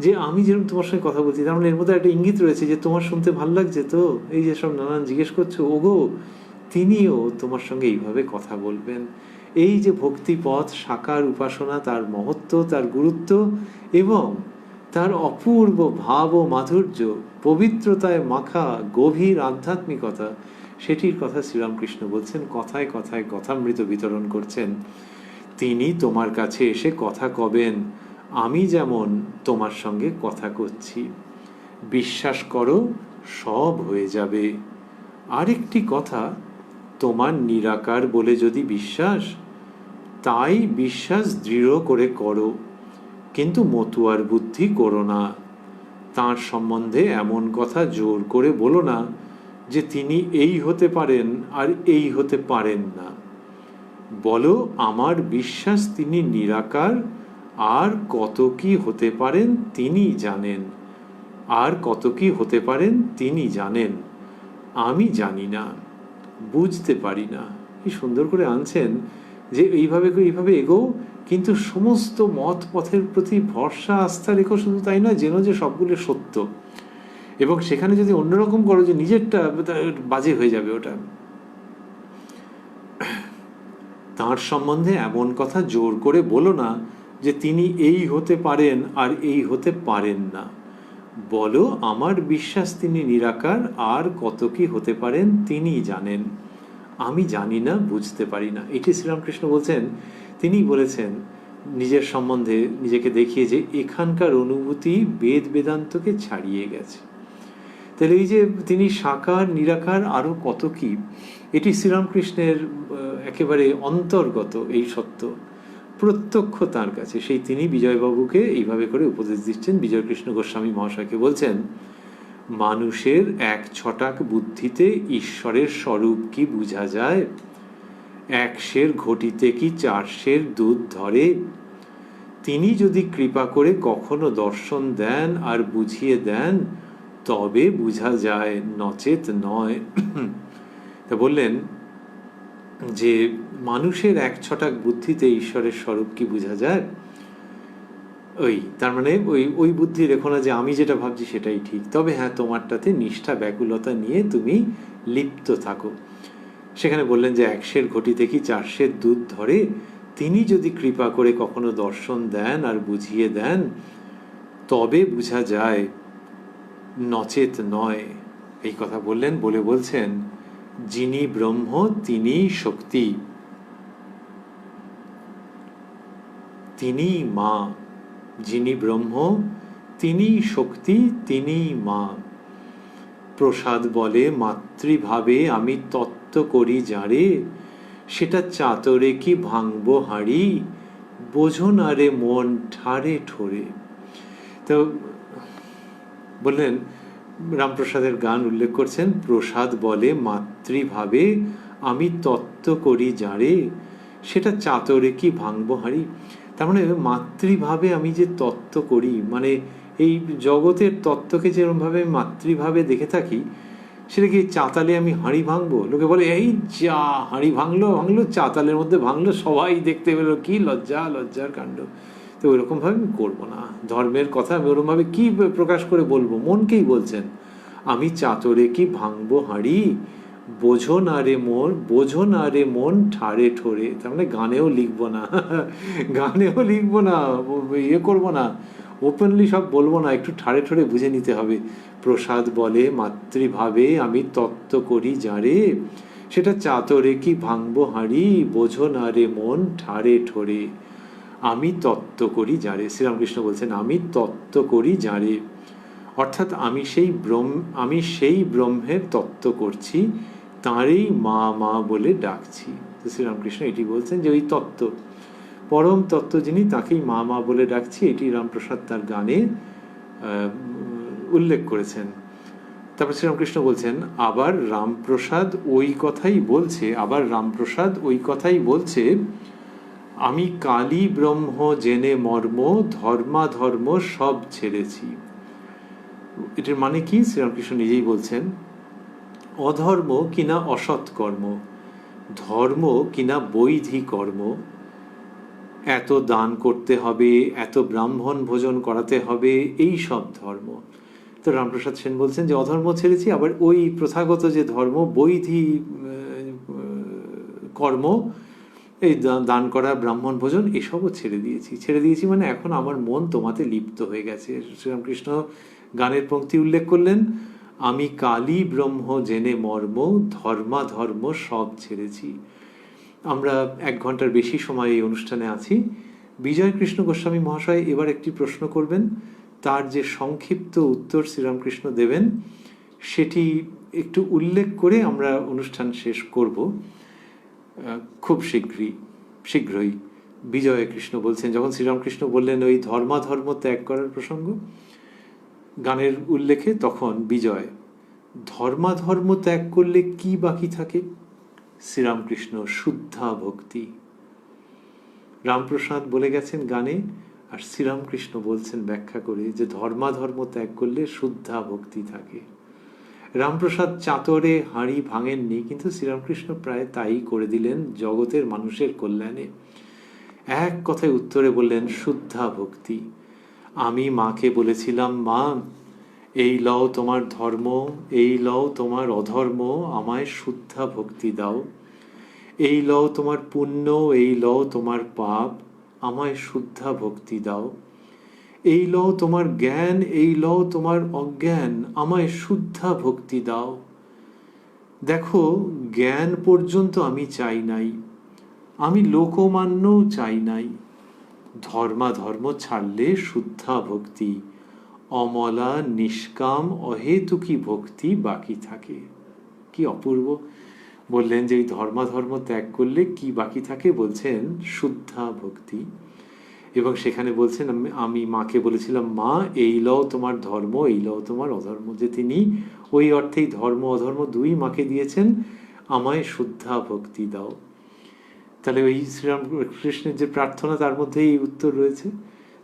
S1: যে আমি যেরকম তোমার সঙ্গে কথা বলছি, তার মানে এর মধ্যে একটা ইঙ্গিত রয়েছে যে তোমার শুনতে ভালো লাগছে তো, এই যে সব নানান জিজ্ঞেস করছো, ওগো তিনিও তোমার সঙ্গে এইভাবে কথা বলবেন। এই যে ভক্তিপথ, সাকার উপাসনা, তার মহত্ব, তার গুরুত্ব এবং তার অপূর্ব ভাব ও মাধুর্য, পবিত্রতায় মাখা গভীর আধ্যাত্মিকতা, সেটির কথা শ্রীরামকৃষ্ণ বলছেন, কথায় কথায় কথামৃত বিতরণ করছেন। তিনি তোমার কাছে এসে কথা কবেন, আমি যেমন তোমার সঙ্গে কথা করছি। বিশ্বাস করো, সব হয়ে যাবে। আরেকটি কথা, তোমার নিরাকার বলে যদি বিশ্বাস, তাই বিশ্বাস দৃঢ় করে করো, কিন্তু মতুয়ার বুদ্ধি করো না। তাঁর সম্বন্ধে এমন কথা জোর করে বলো না যে তিনি এই হতে পারেন আর এই হতে পারেন না। বলো, আমার বিশ্বাস তিনি নিরাকার, আর কত কি হতে পারেন তিনি জানেন, আর কত কি হতে পারেন তিনি জানেন, আমি জানি না, বুঝতে পারি না। কি সুন্দর করে আনছেন যে এইভাবে এগো, কিন্তু সমস্ত মত পথের প্রতি ভরসা আস্থা রেখো। শুধু তাই নয়, যেন যে সবগুলো সত্য, এবং সেখানে যদি অন্যরকম করো যে নিজেরটা, বাজে হয়ে যাবে ওটা। তাঁর সম্বন্ধে এমন কথা জোর করে বলো না যে তিনি এই হতে পারেন আর এই হতে পারেন না। বলো, আমার বিশ্বাস তিনি নিরাকার, আর কত কি হতে পারেন তিনি জানেন, আমি জানি না, বুঝতে পারি না। এটি শ্রীরামকৃষ্ণ বলছেন। তিনি বলেছেন নিজের সম্বন্ধে নিজেকে দেখিয়ে যে এখানকার অনুভূতি বেদ বেদান্তকে ছাড়িয়ে গেছে। তাহলে এই যে তিনি সাকার নিরাকার আরো কত কি, এটি শ্রীরামকৃষ্ণের একেবারে অন্তর্গত এই সত্য, প্রত্যক্ষ তার কাছে। সেই তিনি বিজয়বাবুকে এইভাবে করে উপদেশ দিচ্ছেন। বিজয়কৃষ্ণ গোস্বামী মহাশয়কে বলছেন, মানুষের এক ছটাক বুদ্ধিতে ঈশ্বরের স্বরূপ কি বোঝা যায়? 1 সের ঘটিতে কি 4 সের দুধ ধরে? তিনি যদি কৃপা করে কখনো দর্শন দেন আর বুঝিয়ে দেন, তবে বোঝা যায়, নচেত নয়। তা বললেন যে মানুষের 1 ছটাক বুদ্ধিতে ঈশ্বরের স্বরূপ কি বোঝা যায়? তার মানে ওই বুদ্ধি রেখো না যে আমি যেটা ভাবছি সেটাই ঠিক, তবে হ্যাঁ, তোমারটাতে নিষ্ঠা ব্যাকুলতা নিয়ে তুমি লিপ্ত থাকো। সেখানে বললেন যে 1 সের ঘটিতে কি 4 সের দুধ ধরে? তিনি যদি কৃপা করে কখনো দর্শন দেন আর বুঝিয়ে দেন, তবে বোঝা যায়, নচেত নয়। এই কথা বললেন, বলছেন, যিনি ব্রহ্ম তিনি শক্তি, তিনি মা। যিনি ব্রহ্ম তিনি শক্তি, তিনি মা। প্রসাদ বলে মাতৃভাবে আমি তত্ত্ব করি যারে, সেটা চাতরে কি ভাঙবো হাড়ি, বোঝো না রে মন ঠারে ঠোরে। তো বললেন, রামপ্রসাদের গান উল্লেখ করছেন, প্রসাদ বলে মাতৃভাবে আমি তত্ত্ব করি যারে, সেটা চাতরে কি ভাঙবো হাড়ি। তার মানে মাতৃভাবে আমি যে তত্ত্ব করি, মানে এই জগতের তত্ত্বকে যেরকমভাবে মাতৃভাবে দেখে থাকি, সেটা কি চাতালে আমি হাঁড়ি ভাঙবো? লোকে বলে, এই যা হাঁড়ি ভাঙলো, চাতালের মধ্যে ভাঙলো, সবাই দেখতে পেলো, কি লজ্জার কাণ্ড। তো ওইরকমভাবে আমি করবো না। ধর্মের কথা আমি ওরকমভাবে কি প্রকাশ করে বলবো? মনকেই বলছেন, আমি চাতরে কি ভাঙবো হাঁড়ি, বোঝো না রে মন ঠারে ঠোরে। তার মানে গানেও লিখবো না, ইয়ে করবো না, ওপেনলি সব বলবো না, একটু ঠারে ঠোরে বুঝে নিতে হবে। প্রসাদ বলে মাতৃভাবে আমি তত্ত্ব করি যারে, সেটা চাতরে কি ভাঙবো হাঁড়ি, বোঝো না রে মন ঠারে ঠোরে। আমি তত্ত্ব করি যারে, শ্রীরামকৃষ্ণ বলছেন, আমি তত্ত্ব করি যারে, অর্থাৎ আমি সেই ব্রহ্মের তত্ত্ব করছি, তাঁরই মা মা বলে ডাকছি। তো শ্রীরামকৃষ্ণ এটি বলছেন যে ওই তত্ত্ব, পরম তত্ত্ব যিনি, তাকেই মা মা বলে ডাকছি। এটি রামপ্রসাদ তার গানে উল্লেখ করেছেন। তারপর শ্রীরামকৃষ্ণ বলছেন, আবার রামপ্রসাদ ওই কথাই বলছে, আমি কালী ব্রহ্ম জেনে মর্ম, ধর্মাধর্ম সব ছেড়েছি। এটার মানে কি? শ্রীরামকৃষ্ণ নিজেই বলছেন, অধর্ম কিনা অসৎ কর্ম, ধর্ম কিনা বৈধি কর্ম, এত দান করতে হবে, এত ব্রাহ্মণ ভোজন করাতে হবে, এই সব ধর্ম। তো রামপ্রসাদ সেন বলছেন যে অধর্ম ছেড়েছি, আবার ওই প্রথাগত যে ধর্ম, বৈধি কর্ম, এই দান করা, ব্রাহ্মণ ভোজন, এসবও ছেড়ে দিয়েছি। মানে এখন আমার মন তোমাতে লিপ্ত হয়ে গেছে। শ্রীরামকৃষ্ণ গানের পংক্তি উল্লেখ করলেন, আমি কালী ব্রহ্ম জেনে মর্ম, ধর্মাধর্ম সব ছেড়েছি। আমরা 1 ঘন্টার বেশি সময় এই অনুষ্ঠানে আছি। বিজয়কৃষ্ণ গোস্বামী মহাশয় এবার একটি প্রশ্ন করবেন, তার যে সংক্ষিপ্ত উত্তর শ্রীরামকৃষ্ণ দেবেন সেটি একটু উল্লেখ করে আমরা অনুষ্ঠান শেষ করব খুব শীঘ্রই। বিজয় কৃষ্ণ বলছেন, যখন শ্রীরামকৃষ্ণ বললেন ওই ধর্মাধর্ম ত্যাগ করার প্রসঙ্গ গানের উল্লেখে, তখন বিজয়, ধর্মাধর্ম ত্যাগ করলে কি বাকি থাকে? শ্রীরামকৃষ্ণ, শুদ্ধা ভক্তি। রামপ্রসাদ বলে গেছেন গানে, আর শ্রীরামকৃষ্ণ বলছেন ব্যাখ্যা করে যে ধর্মাধর্ম ত্যাগ করলে শুদ্ধা ভক্তি থাকে। রামপ্রসাদ চাতরে হাঁড়ি ভাঙেননি, কিন্তু শ্রীরামকৃষ্ণ প্রায় তাই করে দিলেন জগতের মানুষের কল্যাণে। এক কথায় উত্তরে বললেন শুদ্ধা ভক্তি। আমি মাকে বলেছিলাম, মা এই লও তোমার ধর্ম, এই লও তোমার অধর্ম, আমায় শুদ্ধা ভক্তি দাও। এই লও তোমার পুণ্য, এই লও তোমার পাপ, আমায় শুদ্ধা ভক্তি দাও। এই লও তোমার জ্ঞান, এই লও তোমার অজ্ঞান, আমায় শুদ্ধা ভক্তি দাও। দেখো, জ্ঞান পর্যন্ত আমি চাই নাই, আমি লোকমান্যও চাই নাই। ধর্মাধর্ম ছাড়লে শুদ্ধা ভক্তি, অমলা নিষ্কাম অহেতুকী ভক্তি বাকি থাকে। কি অপূর্ব! বললেন যে এই ধর্মাধর্ম ত্যাগ করলে কি বাকি থাকে? বলছেন শুদ্ধা ভক্তি। এবং সেখানে বলছেন, আমি মাকে বলেছিলাম, মা এই লও তোমার ধর্ম, এই লও তোমার অধর্ম। যে তিনি ওই অর্থেই ধর্ম অধর্ম দুই মাকে দিয়েছেন, আমায় শুদ্ধা ভক্তি দাও। তাহলে ওই শ্রীরামকৃষ্ণের যে প্রার্থনা, তার মধ্যে এই উত্তর রয়েছে।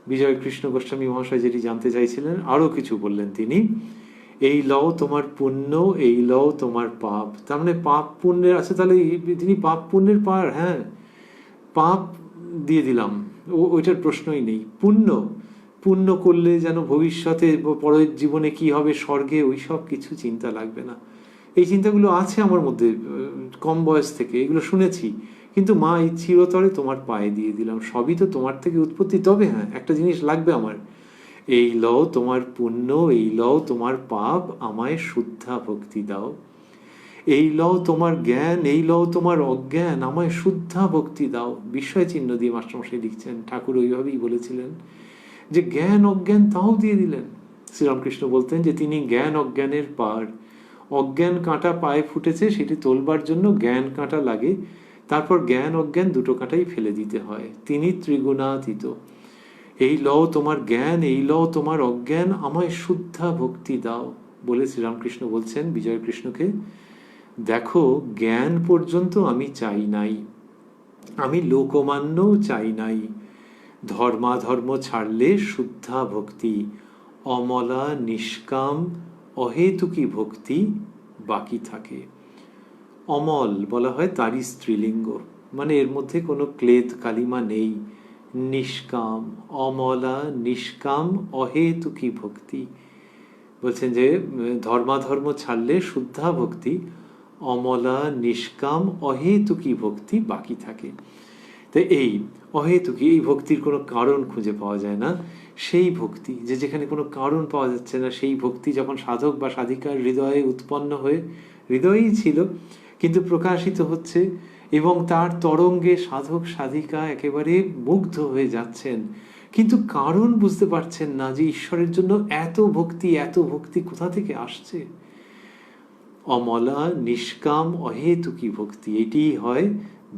S1: বিজয় কৃষ্ণ গোস্বামী মহাশয় যেটি জানতে চাইছিলেন, আরও কিছু বললেন তিনি, এই লও তোমার পুণ্য, এই লও তোমার পাপ। তার মানে পাপ পুণ্যের আছে, তাহলে তিনি পাপ পুণ্যের পার। হ্যাঁ, পাপ দিয়ে দিলাম, ওইটার প্রশ্নই নেই। পুণ্য, পুণ্য করলে যেন ভবিষ্যতে পরের জীবনে কি হবে, স্বর্গে, ওই সব কিছু চিন্তা লাগবে না। এই চিন্তাগুলো আছে আমার মধ্যে কম বয়স থেকে, এগুলো শুনেছি, কিন্তু মা এই চিরতরে তোমার পায়ে দিয়ে দিলাম, সবই তো তোমার থেকে উৎপত্তি। তবে হ্যাঁ, একটা জিনিস লাগবে আমার, এই লও তোমার পুণ্য, এই লও তোমার পাপ, আমায় শুদ্ধা ভক্তি দাও। এই লও তোমার জ্ঞান, এই লও তোমার অজ্ঞান, আমায় শুদ্ধা ভক্তি দাও। বিস্ময় চিহ্ন দিয়ে মাস্টারমশাই লিখছেন, ঠাকুর ওইভাবেই বলেছিলেন যে জ্ঞান অজ্ঞান তাও দিয়ে দিলেন। শ্রীরামকৃষ্ণ বলতেন যে তিনি জ্ঞান অজ্ঞানের পার। অজ্ঞান কাঁটা পায়ে ফুটেছে, সেটি তোলবার জন্য জ্ঞান কাঁটা লাগে, তারপর জ্ঞান অজ্ঞান দুটো কাঁটাই ফেলে দিতে হয়। তিনি ত্রিগুণাতীত। এই লও তোমার জ্ঞান, এই লও তোমার অজ্ঞান, আমায় শুদ্ধা ভক্তি দাও বলে শ্রীরামকৃষ্ণ বলছেন বিজয় কৃষ্ণকে, দেখো, জ্ঞান পর্যন্ত আমি চাই নাই, আমি লোকমান্যও চাই নাই। ধর্মাধর্ম ছাড়লে শুদ্ধা ভক্তি, অমলা নিষ্কাম অহেতুকী ভক্তি বাকি থাকে। অমল বলা হয় তারই স্ত্রীলিঙ্গ, মানে এর মধ্যে কোনো ক্লেদ কালিমা নেই। নিষ্কাম, অমলা নিষ্কাম অহেতুকী ভক্তি। বলছেন যে ধর্মাধর্ম ছাড়লে শুদ্ধা ভক্তি, অমলা নিষ্কাম অহেতুকী ভক্তি বাকি থাকে। তাই এই অহেতুকী, এই ভক্তির কোনো কারণ খুঁজে পাওয়া যায় না। সেই ভক্তি যে যেখানে কোনো কারণ পাওয়া যাচ্ছে না, সেই ভক্তি যখন সাধক বা সাধিকার হৃদয়ে উৎপন্ন হয়ে, হৃদয়েই ছিল কিন্তু প্রকাশিত হচ্ছে, এবং তার তরঙ্গে সাধক সাধিকা একেবারে মুগ্ধ হয়ে যাচ্ছেন, কিন্তু কারণ বুঝতে পারছেন না যে ঈশ্বরের জন্য এত ভক্তি কোথা থেকে আসছে। অমলা নিষ্কাম অহেতুকী ভক্তি, এটি হয়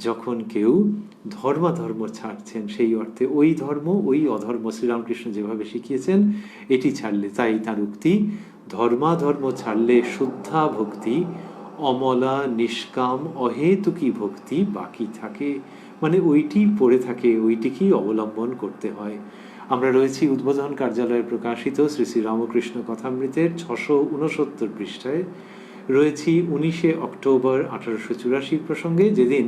S1: যখন কেউ ধর্মাধর্ম ছাড়ছেন। সেই অর্থে ওই ধর্ম ওই অধর্ম শ্রীরামকৃষ্ণ যেভাবে শিখিয়েছেন, এটি ছাড়লে, তাই তার উক্তি, ধর্মাধর্ম ছাড়লে শুদ্ধা ভক্তি, অমলা নিষ্কাম অহেতুকী ভক্তি বাকি থাকে। মানে ওইটি পড়ে থাকে, ওইটিকেই অবলম্বন করতে হয়। আমরা রয়েছি উদ্বোধন কার্যালয়ে প্রকাশিত শ্রী শ্রী রামকৃষ্ণ কথামৃতের 669 পৃষ্ঠায়, রয়েছি 19 অক্টোবর 1884 প্রসঙ্গে, যেদিন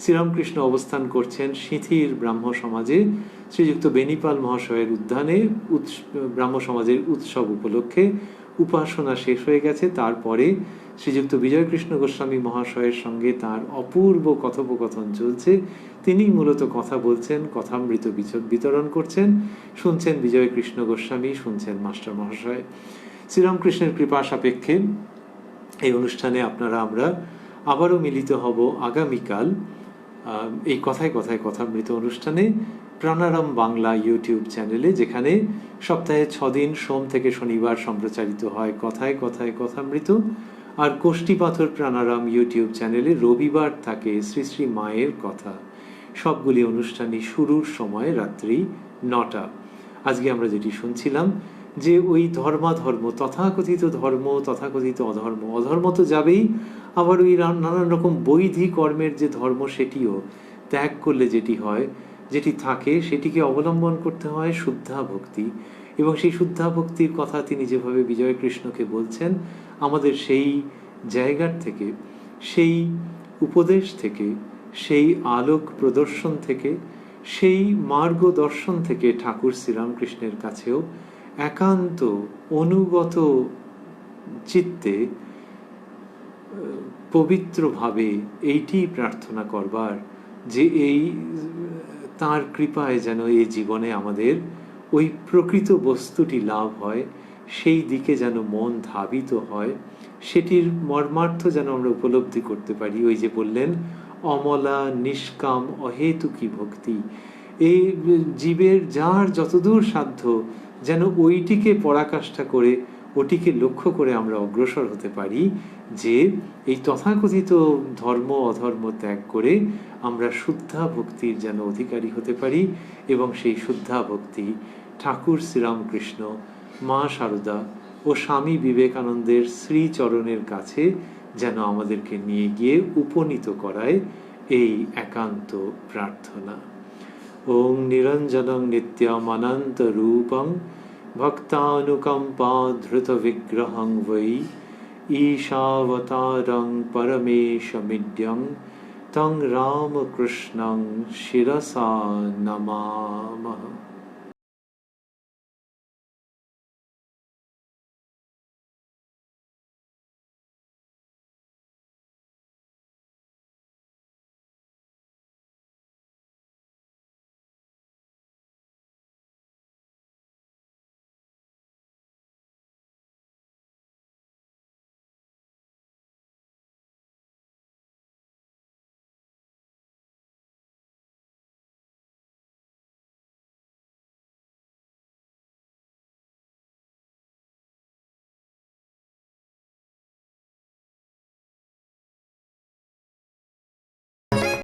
S1: শ্রীরামকৃষ্ণ অবস্থান করছেন সিঁথির ব্রাহ্ম সমাজে শ্রীযুক্ত বেনিপাল মহাশয়ের উদ্যানে ব্রাহ্ম সমাজের উৎসব উপলক্ষে। উপাসনা শেষ হয়ে গেছে, তারপরে শ্রীযুক্ত বিজয়কৃষ্ণ গোস্বামী মহাশয়ের সঙ্গে তার অপূর্ব কথোপকথন চলছে। তিনি মূলত কথা বলছেন, কথামৃত বিতরণ করছেন, শুনছেন বিজয়কৃষ্ণ গোস্বামী, শুনছেন মাস্টার মহাশয়। শ্রীরামকৃষ্ণের কৃপা সাপেক্ষে এই অনুষ্ঠানে আমরা আবারও মিলিত হব আগামীকাল এই কথায় কথায় কথামৃত অনুষ্ঠানে, প্রাণারাম বাংলা ইউটিউব চ্যানেলে, যেখানে সপ্তাহে 6 দিন সোম থেকে শনিবার সম্প্রচারিত হয় কথায় কথায় কথামৃত, আর কোষ্ঠী পাথর প্রাণারাম ইউটিউব চ্যানেলে রবিবার থাকে শ্রী শ্রী মায়ের কথা। সবগুলি অনুষ্ঠানই শুরুর সময় রাত্রি 9টা। আজকে আমরা যেটি শুনছিলাম যে ওই ধর্মাধর্ম, তথাকথিত ধর্ম, তথাকথিত অধর্ম, অধর্ম তো যাবেই, আবার ওই নানান রকম বৈধি কর্মের যে ধর্ম সেটিও ত্যাগ করলে যেটি হয়, যেটি থাকে, সেটিকে অবলম্বন করতে হয় শুদ্ধা ভক্তি। এবং সেই শুদ্ধা ভক্তির কথা তিনি যেভাবে বিজয় কৃষ্ণকে বলছেন, আমাদের সেই জায়গার থেকে, সেই উপদেশ থেকে, সেই আলোক প্রদর্শন থেকে, সেই মার্গদর্শন থেকে ঠাকুর শ্রীরামকৃষ্ণের কাছেও একান্ত অনুগত চিত্তে পবিত্রভাবে এইটি প্রার্থনা করবার যে এই তাঁর কৃপায় যেন এই জীবনে আমাদের ওই প্রকৃত বস্তুটি লাভ হয়, সেই দিকে যেন মন ধাবিত হয়, সেটির মর্মার্থ যেন আমরা উপলব্ধি করতে পারি। ওই যে বললেন অমলা নিষ্কাম অহেতুকী ভক্তি, এই জীবের যার যতদূর সাধ্য যেন ওইটিকে পরাকাষ্ঠা করে, ওটিকে লক্ষ্য করে আমরা অগ্রসর হতে পারি, যে এই তথাকথিত ধর্ম অধর্ম ত্যাগ করে আমরা শুদ্ধা ভক্তির যেন অধিকারী হতে পারি, এবং সেই শুদ্ধা ভক্তি ঠাকুর শ্রীরামকৃষ্ণ, মা শারদা ও স্বামী বিবেকানন্দের শ্রীচরণের কাছে যেন আমাদেরকে নিয়ে গিয়ে উপনীত করায়, এই একান্ত প্রার্থনা। ওং নিরঞ্জনং নিত্যমনন্ত রূপং ভক্তানুকম্পা ধৃত বিগ্রহং বৈ ঈশাবতারং পরমেশমিড্যং তং রামকৃষ্ণং শিরসা নমামঃ।